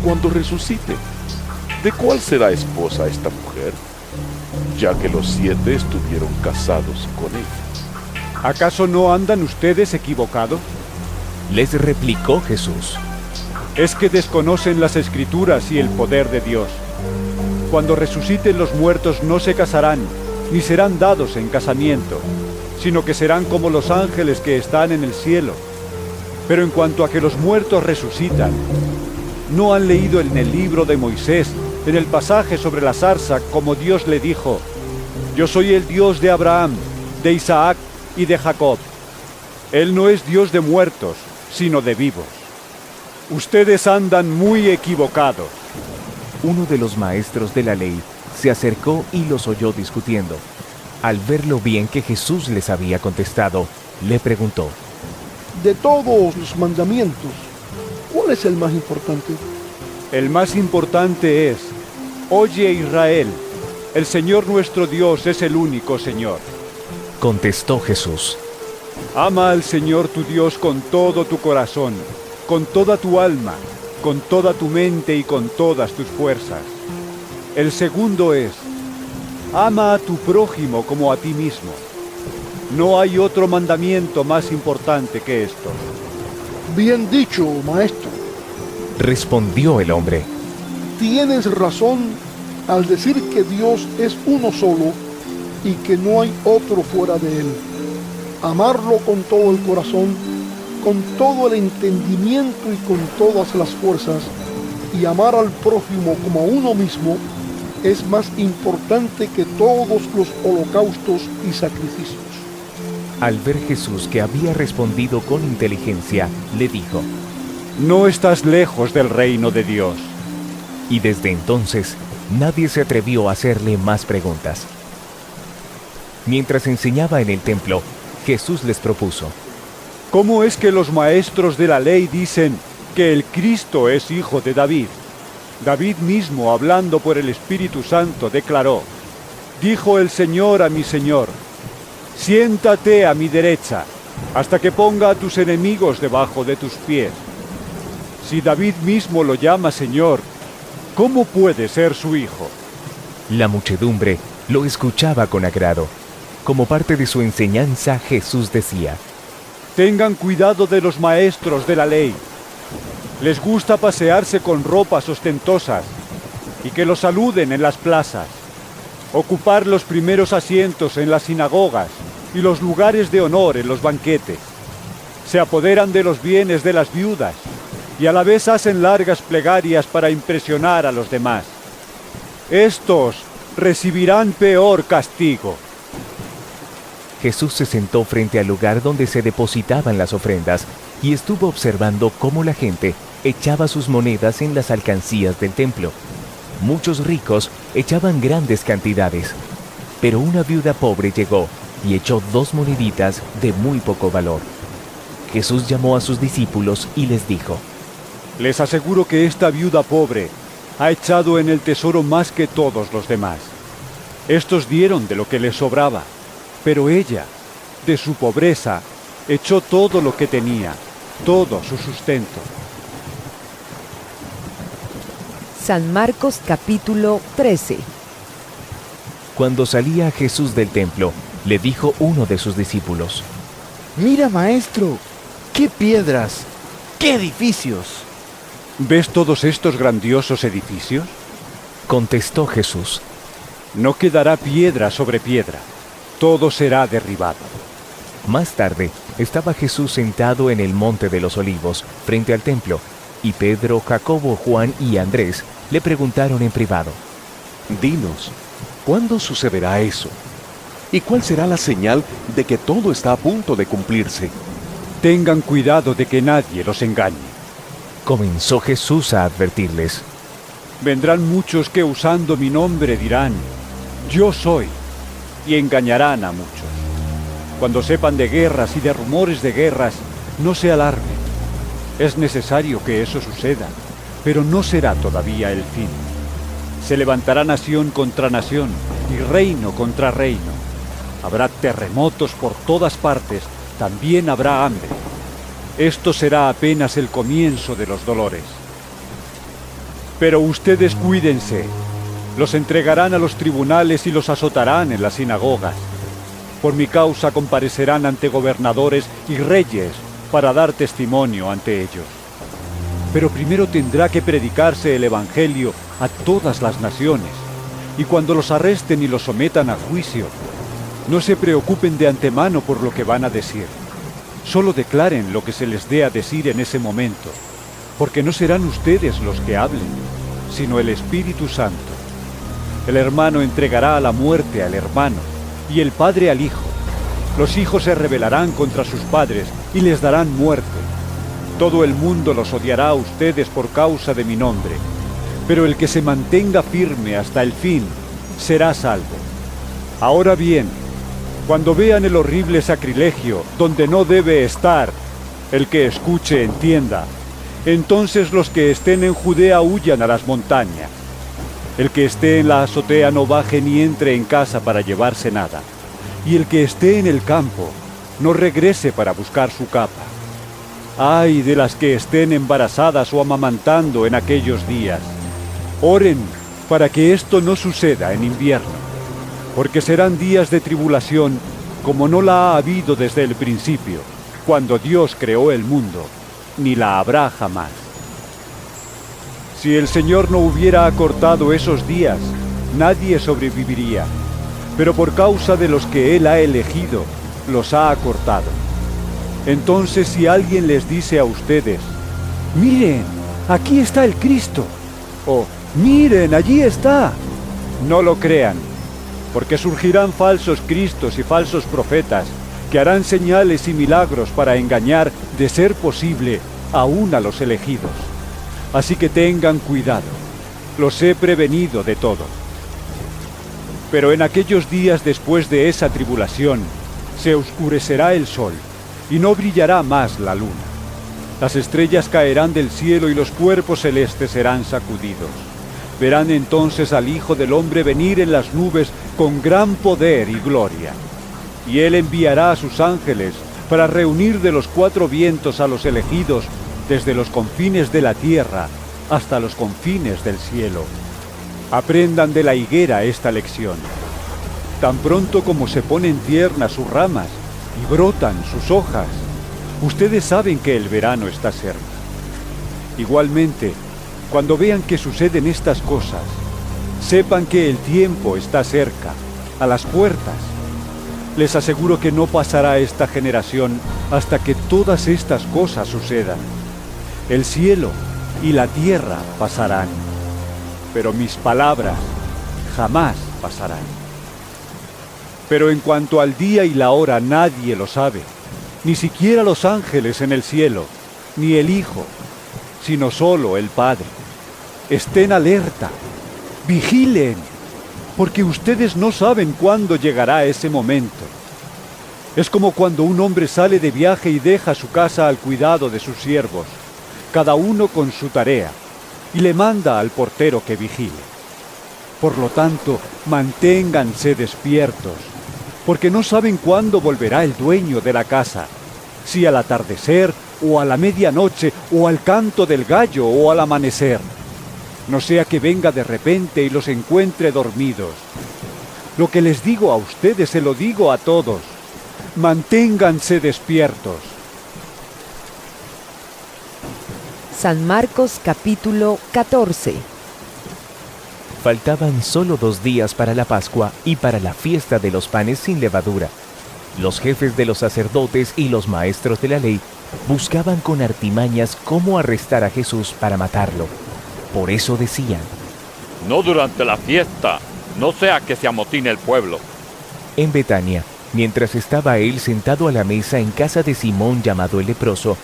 Speaker 5: Cuando resucite, ¿de cuál será esposa esta mujer? Ya que los 7 estuvieron casados con ella.
Speaker 6: ¿Acaso no andan ustedes equivocados?
Speaker 2: Les replicó Jesús:
Speaker 6: Es que desconocen las Escrituras y el poder de Dios. Cuando resuciten los muertos no se casarán, ni serán dados en casamiento, sino que serán como los ángeles que están en el cielo. Pero en cuanto a que los muertos resucitan, ¿no han leído en el libro de Moisés, en el pasaje sobre la zarza, como Dios le dijo: Yo soy el Dios de Abraham, de Isaac y de Jacob? Él no es Dios de muertos, sino de vivos. Ustedes andan muy equivocados.
Speaker 2: Uno de los maestros de la ley se acercó y los oyó discutiendo. Al ver lo bien que Jesús les había contestado, le preguntó:
Speaker 8: De todos los mandamientos, ¿cuál es el más importante?
Speaker 6: El más importante es: Oye Israel, el Señor nuestro Dios es el único Señor.
Speaker 2: Contestó Jesús:
Speaker 6: Ama al Señor tu Dios con todo tu corazón, con toda tu alma, con toda tu mente y con todas tus fuerzas. El segundo es: ama a tu prójimo como a ti mismo. No hay otro mandamiento más importante que esto.
Speaker 8: Bien dicho, maestro.
Speaker 2: Respondió el hombre:
Speaker 8: Tienes razón al decir que Dios es uno solo y que no hay otro fuera de él. Amarlo con todo el corazón, con todo el entendimiento y con todas las fuerzas, y amar al prójimo como a uno mismo, es más importante que todos los holocaustos y sacrificios.
Speaker 2: Al ver Jesús que había respondido con inteligencia, le dijo:
Speaker 6: No estás lejos del reino de Dios.
Speaker 2: Y desde entonces, nadie se atrevió a hacerle más preguntas. Mientras enseñaba en el templo, Jesús les propuso:
Speaker 6: ¿Cómo es que los maestros de la ley dicen que el Cristo es hijo de David? David mismo, hablando por el Espíritu Santo, declaró: dijo el Señor a mi Señor, siéntate a mi derecha, hasta que ponga a tus enemigos debajo de tus pies. Si David mismo lo llama Señor, ¿cómo puede ser su hijo?
Speaker 2: La muchedumbre lo escuchaba con agrado. Como parte de su enseñanza, Jesús decía:
Speaker 6: tengan cuidado de los maestros de la ley. Les gusta pasearse con ropas ostentosas y que los saluden en las plazas, ocupar los primeros asientos en las sinagogas y los lugares de honor en los banquetes. Se apoderan de los bienes de las viudas y a la vez hacen largas plegarias para impresionar a los demás. Estos recibirán peor castigo.
Speaker 2: Jesús se sentó frente al lugar donde se depositaban las ofrendas y estuvo observando cómo la gente echaba sus monedas en las alcancías del templo. Muchos ricos echaban grandes cantidades, pero una viuda pobre llegó y echó 2 moneditas de muy poco valor. Jesús llamó a sus discípulos y les dijo:
Speaker 6: les aseguro que esta viuda pobre ha echado en el tesoro más que todos los demás. Estos dieron de lo que les sobraba, pero ella, de su pobreza, echó todo lo que tenía, todo su sustento.
Speaker 1: San Marcos capítulo 13.
Speaker 2: Cuando salía Jesús del templo, le dijo uno de sus discípulos:
Speaker 19: mira, maestro, qué piedras, qué edificios.
Speaker 6: ¿Ves todos estos grandiosos edificios?
Speaker 2: Contestó Jesús:
Speaker 6: no quedará piedra sobre piedra, todo será derribado.
Speaker 2: Más tarde, estaba Jesús sentado en el Monte de los Olivos, frente al templo, y Pedro, Jacobo, Juan y Andrés le preguntaron en privado:
Speaker 3: dinos, ¿cuándo sucederá eso? ¿Y cuál será la señal de que todo está a punto de cumplirse?
Speaker 6: Tengan cuidado de que nadie los engañe.
Speaker 2: Comenzó Jesús a advertirles:
Speaker 6: vendrán muchos que usando mi nombre dirán: yo soy, y engañarán a muchos. Cuando sepan de guerras y de rumores de guerras, no se alarmen. Es necesario que eso suceda, pero no será todavía el fin. Se levantará nación contra nación y reino contra reino. Habrá terremotos por todas partes, también habrá hambre. Esto será apenas el comienzo de los dolores. Pero ustedes cuídense. Los entregarán a los tribunales y los azotarán en las sinagogas. Por mi causa comparecerán ante gobernadores y reyes para dar testimonio ante ellos. Pero primero tendrá que predicarse el Evangelio a todas las naciones. Y cuando los arresten y los sometan a juicio, no se preocupen de antemano por lo que van a decir. Solo declaren lo que se les dé a decir en ese momento, porque no serán ustedes los que hablen, sino el Espíritu Santo. El hermano entregará a la muerte al hermano, y el padre al hijo. Los hijos se rebelarán contra sus padres y les darán muerte. Todo el mundo los odiará a ustedes por causa de mi nombre, pero el que se mantenga firme hasta el fin será salvo. Ahora bien, cuando vean el horrible sacrilegio donde no debe estar, el que escuche entienda. Entonces los que estén en Judea huyan a las montañas. El que esté en la azotea no baje ni entre en casa para llevarse nada. Y el que esté en el campo no regrese para buscar su capa. Ay de las que estén embarazadas o amamantando en aquellos días. Oren para que esto no suceda en invierno, porque serán días de tribulación como no la ha habido desde el principio, cuando Dios creó el mundo, ni la habrá jamás. Si el Señor no hubiera acortado esos días, nadie sobreviviría, pero por causa de los que Él ha elegido, los ha acortado. Entonces, si alguien les dice a ustedes: miren, aquí está el Cristo, o miren, allí está, no lo crean, porque surgirán falsos cristos y falsos profetas que harán señales y milagros para engañar, de ser posible, aún a los elegidos. Así que tengan cuidado, los he prevenido de todo. Pero en aquellos días después de esa tribulación, se oscurecerá el sol, y no brillará más la luna. Las estrellas caerán del cielo y los cuerpos celestes serán sacudidos. Verán entonces al Hijo del Hombre venir en las nubes con gran poder y gloria. Y Él enviará a sus ángeles para reunir de los 4 vientos a los elegidos desde los confines de la tierra hasta los confines del cielo. Aprendan de la higuera esta lección. Tan pronto como se ponen tiernas sus ramas y brotan sus hojas, ustedes saben que el verano está cerca. Igualmente, cuando vean que suceden estas cosas, sepan que el tiempo está cerca, a las puertas. Les aseguro que no pasará esta generación hasta que todas estas cosas sucedan. El cielo y la tierra pasarán, pero mis palabras jamás pasarán. Pero en cuanto al día y la hora nadie lo sabe, ni siquiera los ángeles en el cielo, ni el Hijo, sino solo el Padre. Estén alerta, vigilen, porque ustedes no saben cuándo llegará ese momento. Es como cuando un hombre sale de viaje y deja su casa al cuidado de sus siervos, cada uno con su tarea, y le manda al portero que vigile. Por lo tanto, manténganse despiertos, porque no saben cuándo volverá el dueño de la casa, si al atardecer, o a la medianoche, o al canto del gallo, o al amanecer. No sea que venga de repente y los encuentre dormidos. Lo que les digo a ustedes se lo digo a todos. Manténganse despiertos.
Speaker 1: San Marcos capítulo 14.
Speaker 2: Faltaban solo 2 días para la Pascua y para la fiesta de los panes sin levadura. Los jefes de los sacerdotes y los maestros de la ley buscaban con artimañas cómo arrestar a Jesús para matarlo. Por eso decían:
Speaker 5: no durante la fiesta, no sea que se amotine el pueblo.
Speaker 2: En Betania, mientras estaba él sentado a la mesa en casa de Simón llamado el leproso,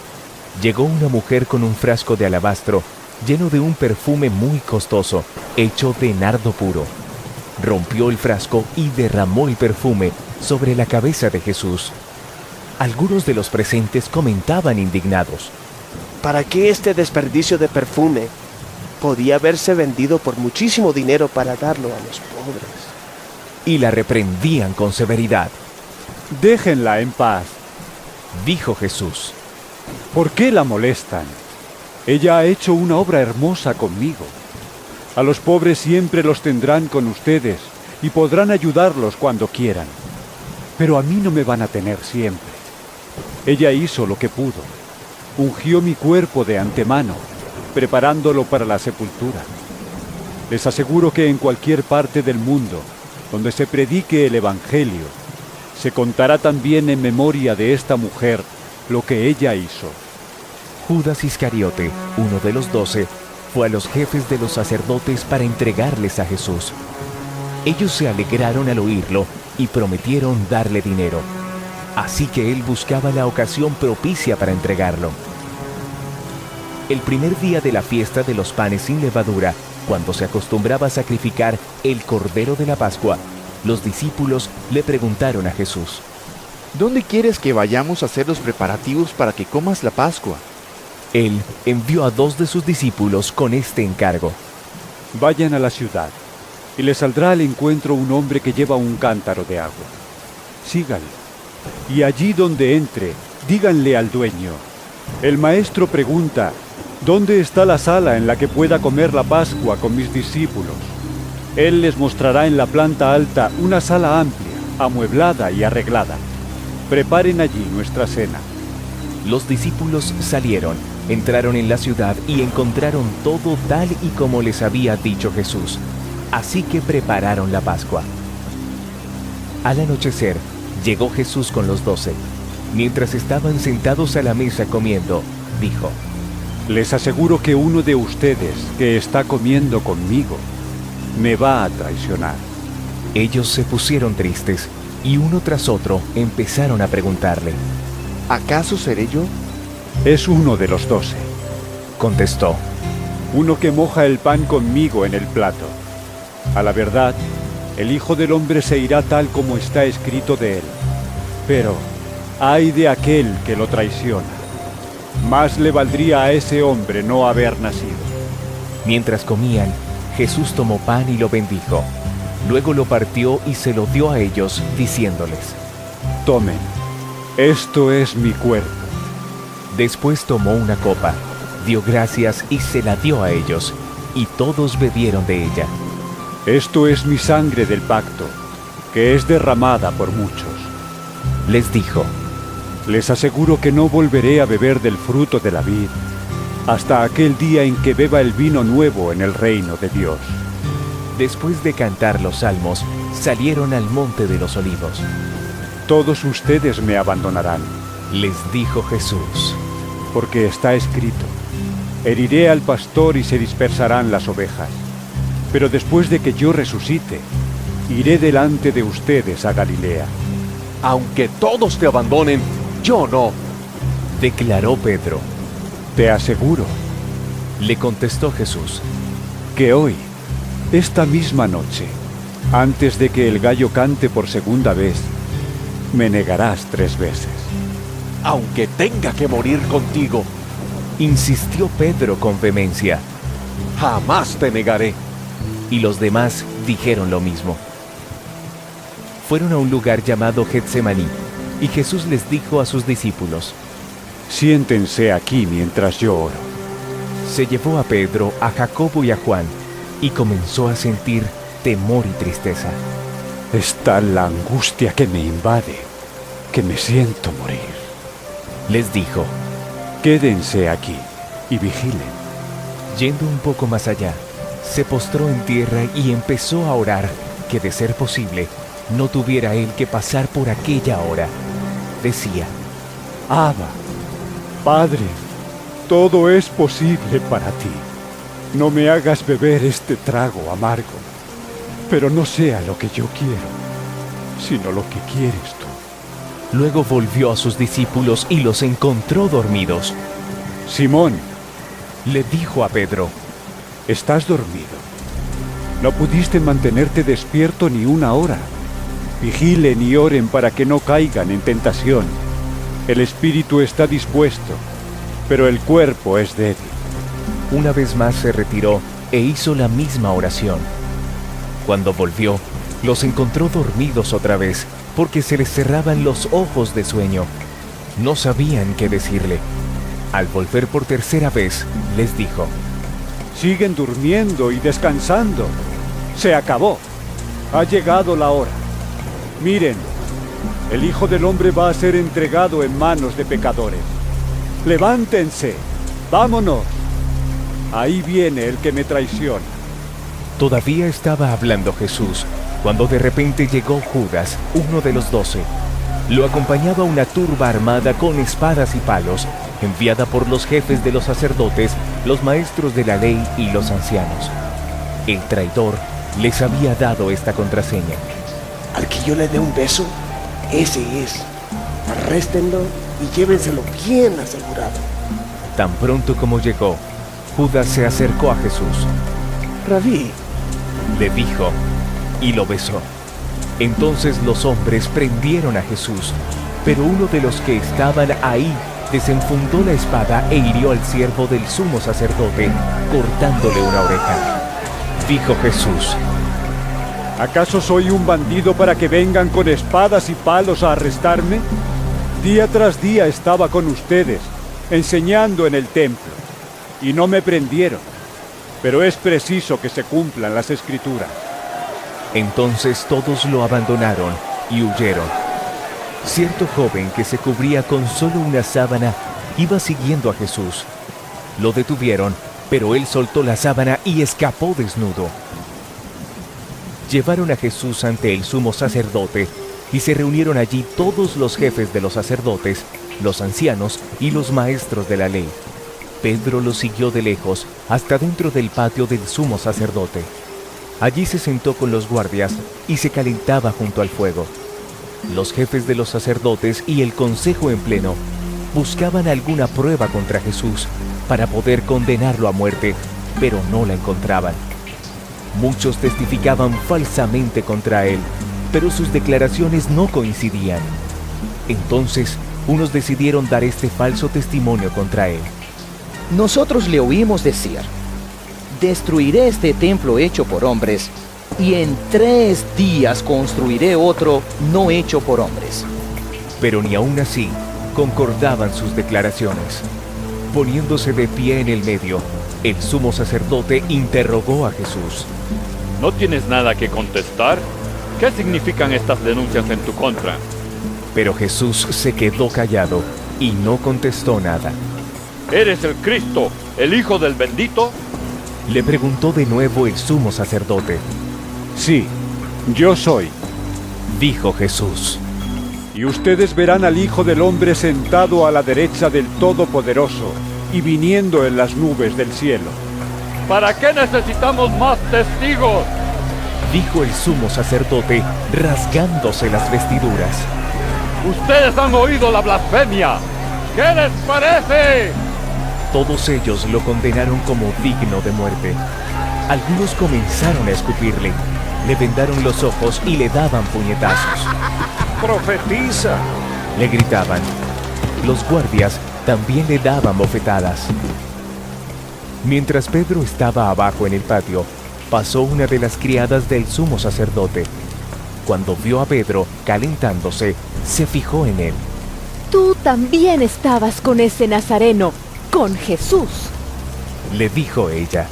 Speaker 2: llegó una mujer con un frasco de alabastro lleno de un perfume muy costoso, hecho de nardo puro. Rompió el frasco y derramó el perfume sobre la cabeza de Jesús. Algunos de los presentes comentaban indignados:
Speaker 17: ¿para qué este desperdicio de perfume? Podía haberse vendido por muchísimo dinero para darlo a los pobres.
Speaker 2: Y la reprendían con severidad.
Speaker 6: Déjenla en paz,
Speaker 2: dijo Jesús.
Speaker 6: ¿Por qué la molestan? Ella ha hecho una obra hermosa conmigo. A los pobres siempre los tendrán con ustedes y podrán ayudarlos cuando quieran. Pero a mí no me van a tener siempre. Ella hizo lo que pudo. Ungió mi cuerpo de antemano, preparándolo para la sepultura. Les aseguro que en cualquier parte del mundo donde se predique el Evangelio, se contará también en memoria de esta mujer lo que ella hizo.
Speaker 2: Judas Iscariote, uno de los 12, fue a los jefes de los sacerdotes para entregarles a Jesús. Ellos se alegraron al oírlo y prometieron darle dinero. Así que él buscaba la ocasión propicia para entregarlo. El primer día de la fiesta de los panes sin levadura, cuando se acostumbraba a sacrificar el cordero de la Pascua, los discípulos le preguntaron a Jesús:
Speaker 19: ¿dónde quieres que vayamos a hacer los preparativos para que comas la Pascua?
Speaker 2: Él envió a 2 de sus discípulos con este encargo:
Speaker 6: vayan a la ciudad, y les saldrá al encuentro un hombre que lleva un cántaro de agua. Síganlo, y allí donde entre, díganle al dueño: el maestro pregunta, ¿dónde está la sala en la que pueda comer la Pascua con mis discípulos? Él les mostrará en la planta alta una sala amplia, amueblada y arreglada. Preparen allí nuestra cena.
Speaker 2: Los discípulos salieron, entraron en la ciudad y encontraron todo tal y como les había dicho Jesús. Así que prepararon la Pascua. Al anochecer, llegó Jesús con los 12. Mientras estaban sentados a la mesa comiendo, dijo:
Speaker 6: les aseguro que uno de ustedes que está comiendo conmigo me va a traicionar.
Speaker 2: Ellos se pusieron tristes y uno tras otro empezaron a preguntarle:
Speaker 19: ¿acaso seré yo?
Speaker 6: Es uno de los 12,
Speaker 2: contestó.
Speaker 6: Uno que moja el pan conmigo en el plato. A la verdad, el Hijo del Hombre se irá tal como está escrito de él. Pero, ay de aquel que lo traiciona. Más le valdría a ese hombre no haber nacido.
Speaker 2: Mientras comían, Jesús tomó pan y lo bendijo. Luego lo partió y se lo dio a ellos, diciéndoles:
Speaker 6: Tomen, esto es mi cuerpo.
Speaker 2: Después tomó una copa, dio gracias y se la dio a ellos, y todos bebieron de ella.
Speaker 6: Esto es mi sangre del pacto, que es derramada por muchos.
Speaker 2: Les dijo:
Speaker 6: Les aseguro que no volveré a beber del fruto de la vid, hasta aquel día en que beba el vino nuevo en el reino de Dios.
Speaker 2: Después de cantar los salmos, salieron al monte de los olivos.
Speaker 6: Todos ustedes me abandonarán,
Speaker 2: les dijo Jesús,
Speaker 6: porque está escrito: heriré al pastor y se dispersarán las ovejas. Pero después de que yo resucite, iré delante de ustedes a Galilea.
Speaker 10: Aunque todos te abandonen, yo no,
Speaker 2: declaró Pedro.
Speaker 6: Te aseguro,
Speaker 2: le contestó Jesús,
Speaker 6: que hoy, esta misma noche, antes de que el gallo cante por segunda vez, me negarás 3 veces.
Speaker 10: Aunque tenga que morir contigo,
Speaker 2: insistió Pedro con vehemencia,
Speaker 10: jamás te negaré.
Speaker 2: Y los demás dijeron lo mismo. Fueron a un lugar llamado Getsemaní, y Jesús les dijo a sus discípulos:
Speaker 6: siéntense aquí mientras yo oro.
Speaker 2: Se llevó a Pedro, a Jacobo y a Juan, y comenzó a sentir temor y tristeza.
Speaker 6: Es tal la angustia que me invade, que me siento morir.
Speaker 2: Les dijo:
Speaker 6: quédense aquí y vigilen.
Speaker 2: Yendo un poco más allá, se postró en tierra y empezó a orar que, de ser posible, no tuviera él que pasar por aquella hora. Decía:
Speaker 6: Abba, Padre, todo es posible para ti. No me hagas beber este trago amargo, pero no sea lo que yo quiero, sino lo que quieres tú.
Speaker 2: Luego volvió a sus discípulos y los encontró dormidos.
Speaker 6: Simón,
Speaker 2: le dijo a Pedro:
Speaker 6: ¿estás dormido? ¿No pudiste mantenerte despierto ni una hora? Vigilen y oren para que no caigan en tentación. El espíritu está dispuesto, pero el cuerpo es débil.
Speaker 2: Una vez más se retiró e hizo la misma oración. Cuando volvió, los encontró dormidos otra vez, porque se les cerraban los ojos de sueño. No sabían qué decirle. Al volver por tercera vez, les dijo:
Speaker 6: siguen durmiendo y descansando. Se acabó. Ha llegado la hora. Miren, el Hijo del Hombre va a ser entregado en manos de pecadores. Levántense, vámonos. Ahí viene el que me traiciona.
Speaker 2: Todavía estaba hablando Jesús, cuando de repente llegó Judas, uno de los 12. Lo acompañaba una turba armada con espadas y palos, enviada por los jefes de los sacerdotes, los maestros de la ley y los ancianos. El traidor les había dado esta contraseña:
Speaker 17: al que yo le dé un beso, ese es. Arréstenlo y llévenselo bien asegurado.
Speaker 2: Tan pronto como llegó, Judas se acercó a Jesús.
Speaker 17: Rabí,
Speaker 2: le dijo, y lo besó. Entonces los hombres prendieron a Jesús, pero uno de los que estaban ahí desenfundó la espada e hirió al siervo del sumo sacerdote, cortándole una oreja. Dijo Jesús:
Speaker 6: ¿acaso soy un bandido para que vengan con espadas y palos a arrestarme? Día tras día estaba con ustedes, enseñando en el templo, y no me prendieron. Pero es preciso que se cumplan las Escrituras.
Speaker 2: Entonces todos lo abandonaron y huyeron. Cierto joven que se cubría con solo una sábana iba siguiendo a Jesús. Lo detuvieron, pero él soltó la sábana y escapó desnudo. Llevaron a Jesús ante el sumo sacerdote y se reunieron allí todos los jefes de los sacerdotes, los ancianos y los maestros de la ley. Pedro lo siguió de lejos hasta dentro del patio del sumo sacerdote. Allí se sentó con los guardias y se calentaba junto al fuego. Los jefes de los sacerdotes y el consejo en pleno buscaban alguna prueba contra Jesús para poder condenarlo a muerte, pero no la encontraban. Muchos testificaban falsamente contra él, pero sus declaraciones no coincidían. Entonces, unos decidieron dar este falso testimonio contra él.
Speaker 9: Nosotros le oímos decir: destruiré este templo hecho por hombres, y en 3 días construiré otro no hecho por hombres.
Speaker 2: Pero ni aún así concordaban sus declaraciones. Poniéndose de pie en el medio, el sumo sacerdote interrogó a Jesús.
Speaker 5: ¿No tienes nada que contestar? ¿Qué significan estas denuncias en tu contra?
Speaker 2: Pero Jesús se quedó callado y no contestó nada.
Speaker 5: ¿Eres el Cristo, el Hijo del Bendito?
Speaker 2: Le preguntó de nuevo el sumo sacerdote.
Speaker 6: Sí, yo soy,
Speaker 2: dijo Jesús.
Speaker 6: Y ustedes verán al Hijo del Hombre sentado a la derecha del Todopoderoso y viniendo en las nubes del cielo.
Speaker 5: ¿Para qué necesitamos más testigos?,
Speaker 2: dijo el sumo sacerdote, rasgándose las vestiduras.
Speaker 5: ¡Ustedes han oído la blasfemia! ¿Qué les parece?
Speaker 2: Todos ellos lo condenaron como digno de muerte. Algunos comenzaron a escupirle, le vendaron los ojos y le daban puñetazos.
Speaker 5: ¡Profetiza!,
Speaker 2: le gritaban. Los guardias también le daban bofetadas. Mientras Pedro estaba abajo en el patio, pasó una de las criadas del sumo sacerdote. Cuando vio a Pedro calentándose, se fijó en él.
Speaker 12: Tú también estabas con ese nazareno, con Jesús,
Speaker 2: le dijo ella,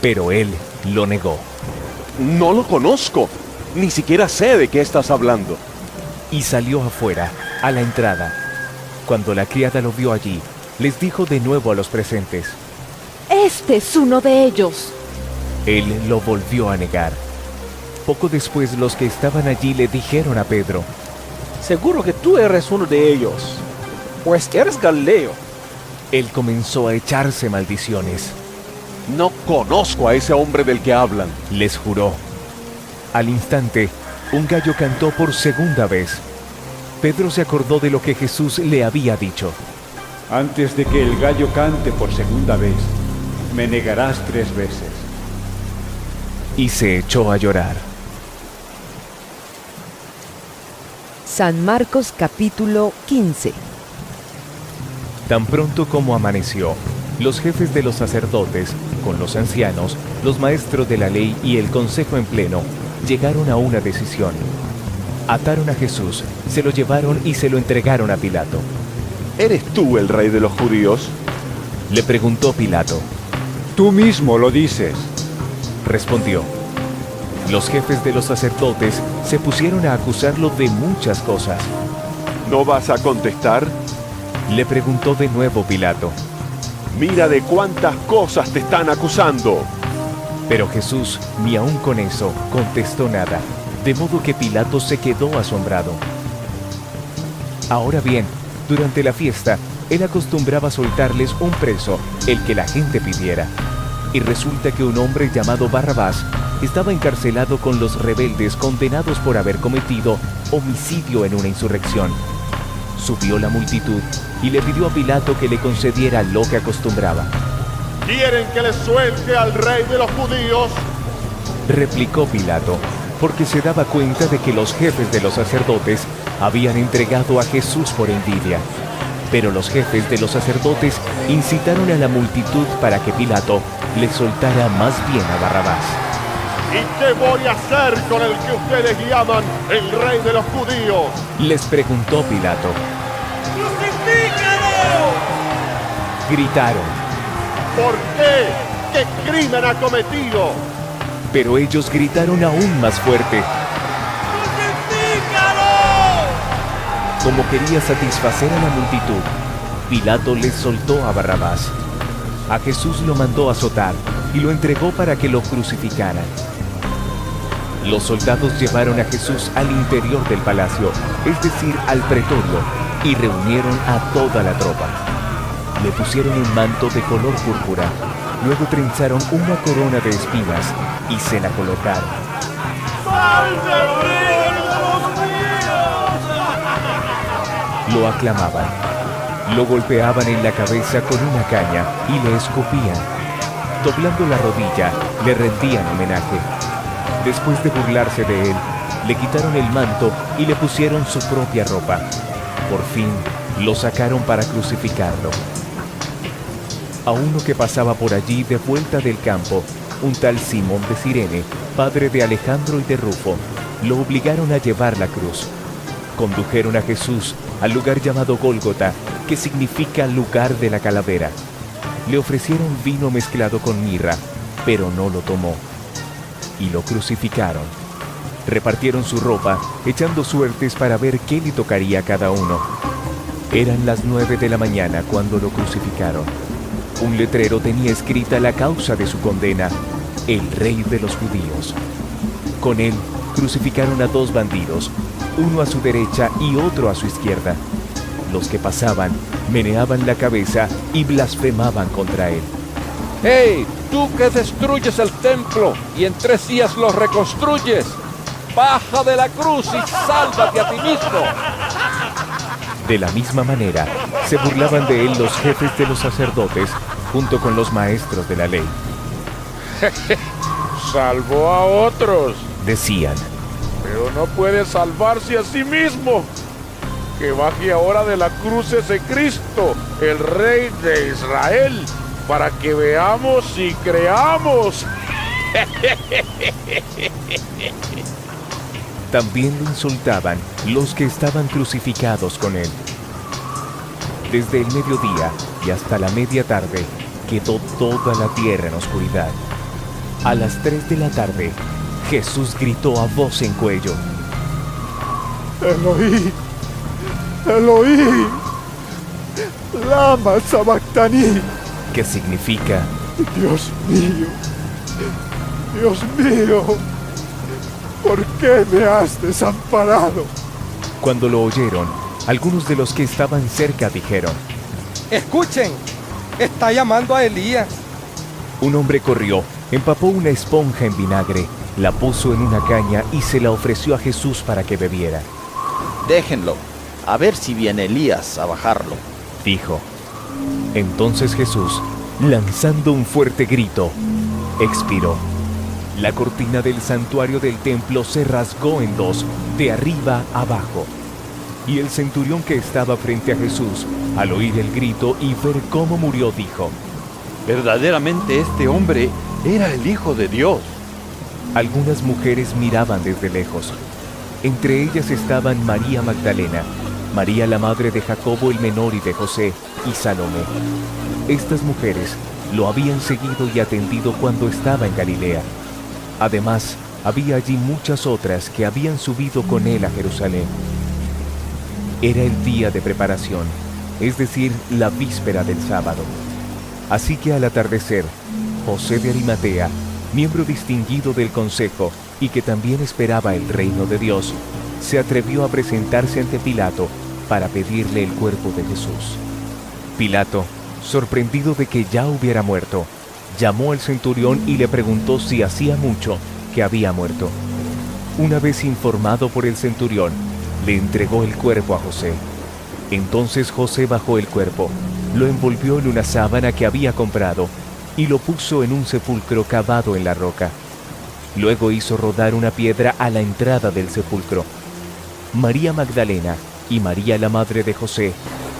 Speaker 2: pero él lo negó.
Speaker 4: No lo conozco, ni siquiera sé de qué estás hablando.
Speaker 2: Y salió afuera, a la entrada. Cuando la criada lo vio allí, les dijo de nuevo a los presentes:
Speaker 12: este es uno de ellos.
Speaker 2: Él lo volvió a negar. Poco después, los que estaban allí le dijeron a Pedro:
Speaker 17: seguro que tú eres uno de ellos, pues eres Galileo.
Speaker 2: Él comenzó a echarse maldiciones.
Speaker 4: No conozco a ese hombre del que hablan,
Speaker 2: les juró. Al instante, un gallo cantó por segunda vez. Pedro se acordó de lo que Jesús le había dicho:
Speaker 6: antes de que el gallo cante por segunda vez, me negarás 3 veces.
Speaker 2: Y se echó a llorar.
Speaker 1: San Marcos capítulo 15.
Speaker 2: Tan pronto como amaneció, los jefes de los sacerdotes, con los ancianos, los maestros de la ley y el consejo en pleno, llegaron a una decisión. Ataron a Jesús, se lo llevaron y se lo entregaron a Pilato.
Speaker 4: ¿Eres tú el rey de los judíos?,
Speaker 2: le preguntó Pilato.
Speaker 6: Tú mismo lo dices,
Speaker 2: respondió. Los jefes de los sacerdotes se pusieron a acusarlo de muchas cosas.
Speaker 4: ¿No vas a contestar?,
Speaker 2: le preguntó de nuevo Pilato.
Speaker 4: Mira de cuántas cosas te están acusando.
Speaker 2: Pero Jesús, ni aun con eso, contestó nada, de modo que Pilato se quedó asombrado. Ahora bien, durante la fiesta, él acostumbraba soltarles un preso, el que la gente pidiera. Y resulta que un hombre llamado Barrabás estaba encarcelado con los rebeldes condenados por haber cometido homicidio en una insurrección. Subió la multitud y le pidió a Pilato que le concediera lo que acostumbraba.
Speaker 20: ¿Quieren que les suelte al rey de los judíos?,
Speaker 2: replicó Pilato, porque se daba cuenta de que los jefes de los sacerdotes habían entregado a Jesús por envidia. Pero los jefes de los sacerdotes incitaron a la multitud para que Pilato le soltara más bien a Barrabás.
Speaker 20: ¿Y qué voy a hacer con el que ustedes llaman el rey de los judíos?,
Speaker 2: les preguntó Pilato.
Speaker 20: ¡Crucifícalo!,
Speaker 2: gritaron.
Speaker 20: ¿Por qué? ¿Qué crimen ha cometido?
Speaker 2: Pero ellos gritaron aún más fuerte.
Speaker 20: ¡Crucifícalo!
Speaker 2: Como quería satisfacer a la multitud, Pilato les soltó a Barrabás. A Jesús lo mandó azotar y lo entregó para que lo crucificaran. Los soldados llevaron a Jesús al interior del palacio, es decir, al pretorio, y reunieron a toda la tropa. Le pusieron un manto de color púrpura, luego trenzaron una corona de espinas y se la colocaron.
Speaker 20: ¡Salve el rey de los judíos!
Speaker 2: Lo aclamaban, lo golpeaban en la cabeza con una caña y le escupían. doblando la rodilla, le rendían homenaje. Después de burlarse de él, le quitaron el manto y le pusieron su propia ropa. Por fin, lo sacaron para crucificarlo. A uno que pasaba por allí de vuelta del campo, un tal Simón de Cirene, padre de Alejandro y de Rufo, lo obligaron a llevar la cruz. Condujeron a Jesús al lugar llamado Gólgota, que significa lugar de la calavera. Le ofrecieron vino mezclado con mirra, pero no lo tomó. Y lo crucificaron. Repartieron su ropa, echando suertes para ver qué le tocaría a cada uno. Eran las 9 de la mañana cuando lo crucificaron. Un letrero tenía escrita la causa de su condena: el rey de los judíos. Con él crucificaron a 2 bandidos, uno a su derecha y otro a su izquierda. Los que pasaban meneaban la cabeza y blasfemaban contra él.
Speaker 5: ¡Hey! ¡Tú que destruyes el templo y en 3 días lo reconstruyes! ¡Baja de la cruz y sálvate a ti mismo!
Speaker 2: De la misma manera, se burlaban de él los jefes de los sacerdotes junto con los maestros de la ley.
Speaker 5: Salvó a otros,
Speaker 2: Decían:
Speaker 5: pero no puede salvarse a sí mismo. Que baje ahora de la cruz ese Cristo, el Rey de Israel, para que veamos y creamos.
Speaker 2: También lo insultaban los que estaban crucificados con él. Desde el mediodía y hasta la media tarde quedó toda la tierra en oscuridad. A las 3 de la tarde, Jesús gritó a voz en cuello:
Speaker 6: Eloí, Eloí, lama sabactani,
Speaker 2: que significa:
Speaker 6: Dios mío, ¿por qué me has desamparado?
Speaker 2: Cuando lo oyeron, algunos de los que estaban cerca dijeron:
Speaker 11: Escuchen, está llamando a Elías.
Speaker 2: Un hombre corrió, empapó una esponja en vinagre, la puso en una caña y se la ofreció a Jesús para que bebiera.
Speaker 18: Déjenlo, a ver si viene Elías a bajarlo,
Speaker 2: dijo. Entonces Jesús, lanzando un fuerte grito, expiró. La cortina del santuario del templo se rasgó en 2, de arriba abajo. Y el centurión que estaba frente a Jesús, al oír el grito y ver cómo murió, dijo:
Speaker 13: verdaderamente este hombre era el Hijo de Dios.
Speaker 2: Algunas mujeres miraban desde lejos. Entre ellas estaban María Magdalena, María la madre de Jacobo el menor y de José, y Salomé. Estas mujeres lo habían seguido y atendido cuando estaba en Galilea. Además, había allí muchas otras que habían subido con él a Jerusalén. Era el día de preparación, es decir, la víspera del sábado. Así que al atardecer, José de Arimatea, miembro distinguido del consejo y que también esperaba el reino de Dios, se atrevió a presentarse ante Pilato para pedirle el cuerpo de Jesús. Pilato, sorprendido de que ya hubiera muerto, llamó al centurión y le preguntó si hacía mucho que había muerto. Una vez informado por el centurión, le entregó el cuerpo a José. Entonces José bajó el cuerpo, lo envolvió en una sábana que había comprado y lo puso en un sepulcro cavado en la roca. Luego hizo rodar una piedra a la entrada del sepulcro. María Magdalena y María la madre de José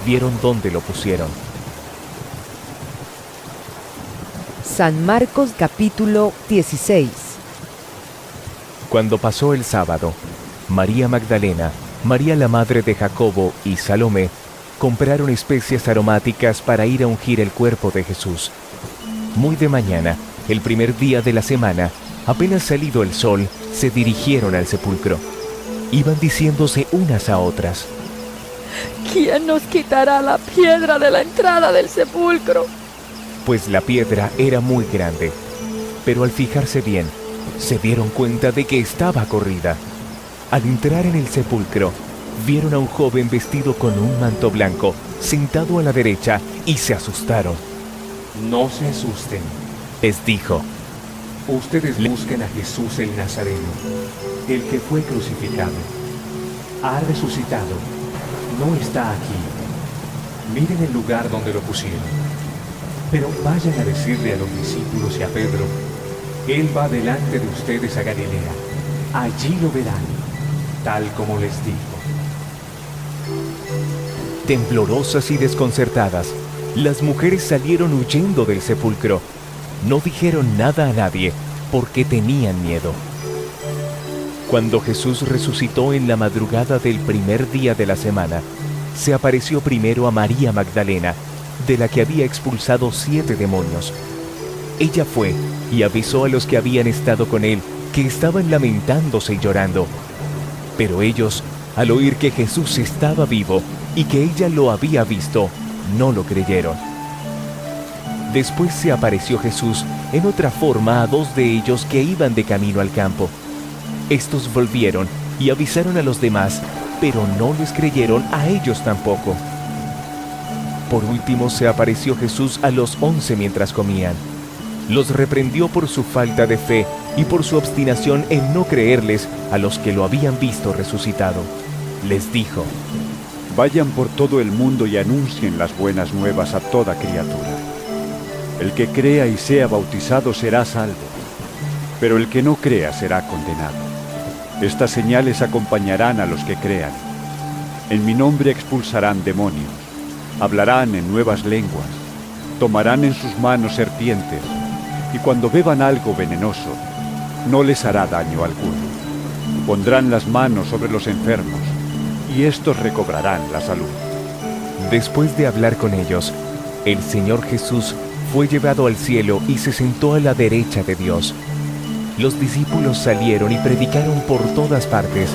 Speaker 2: vieron dónde lo pusieron.
Speaker 1: San Marcos capítulo 16.
Speaker 2: Cuando pasó el sábado, María Magdalena, María la madre de Jacobo y Salomé compraron especias aromáticas para ir a ungir el cuerpo de Jesús. Muy de mañana, el primer día de la semana, apenas salido el sol, se dirigieron al sepulcro. Iban diciéndose unas a otras:
Speaker 15: ¿Quién nos quitará la piedra de la entrada del sepulcro?
Speaker 2: Pues la piedra era muy grande. Pero al fijarse bien, se dieron cuenta de que estaba corrida. Al entrar en el sepulcro, vieron a un joven vestido con un manto blanco, sentado a la derecha, y se asustaron.
Speaker 22: No se asusten,
Speaker 2: Les dijo:
Speaker 22: ustedes busquen a Jesús el Nazareno, el que fue crucificado. Ha resucitado, no está aquí. Miren el lugar donde lo pusieron. Pero vayan a decirle a los discípulos y a Pedro, Él va delante de ustedes a Galilea. Allí lo verán, tal como les dijo.
Speaker 2: Temblorosas y desconcertadas, las mujeres salieron huyendo del sepulcro. No dijeron nada a nadie porque tenían miedo. Cuando Jesús resucitó en la madrugada del primer día de la semana, se apareció primero a María Magdalena, de la que había expulsado 7 demonios. Ella fue y avisó a los que habían estado con él que estaban lamentándose y llorando. Pero ellos, al oír que Jesús estaba vivo y que ella lo había visto, no lo creyeron. Después se apareció Jesús en otra forma a 2 de ellos que iban de camino al campo. Estos volvieron y avisaron a los demás, pero no les creyeron a ellos tampoco. Por último se apareció Jesús a los 11 mientras comían. Los reprendió por su falta de fe y por su obstinación en no creerles a los que lo habían visto resucitado. Les dijo:
Speaker 6: Vayan por todo el mundo y anuncien las buenas nuevas a toda criatura. El que crea y sea bautizado será salvo, pero el que no crea será condenado. Estas señales acompañarán a los que crean. En mi nombre expulsarán demonios, hablarán en nuevas lenguas, tomarán en sus manos serpientes, y cuando beban algo venenoso, no les hará daño alguno. Pondrán las manos sobre los enfermos, y estos recobrarán la salud.
Speaker 2: Después de hablar con ellos, el Señor Jesús fue llevado al cielo y se sentó a la derecha de Dios. Los discípulos salieron y predicaron por todas partes,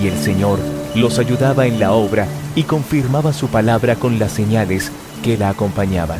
Speaker 2: y el Señor los ayudaba en la obra y confirmaba su palabra con las señales que la acompañaban.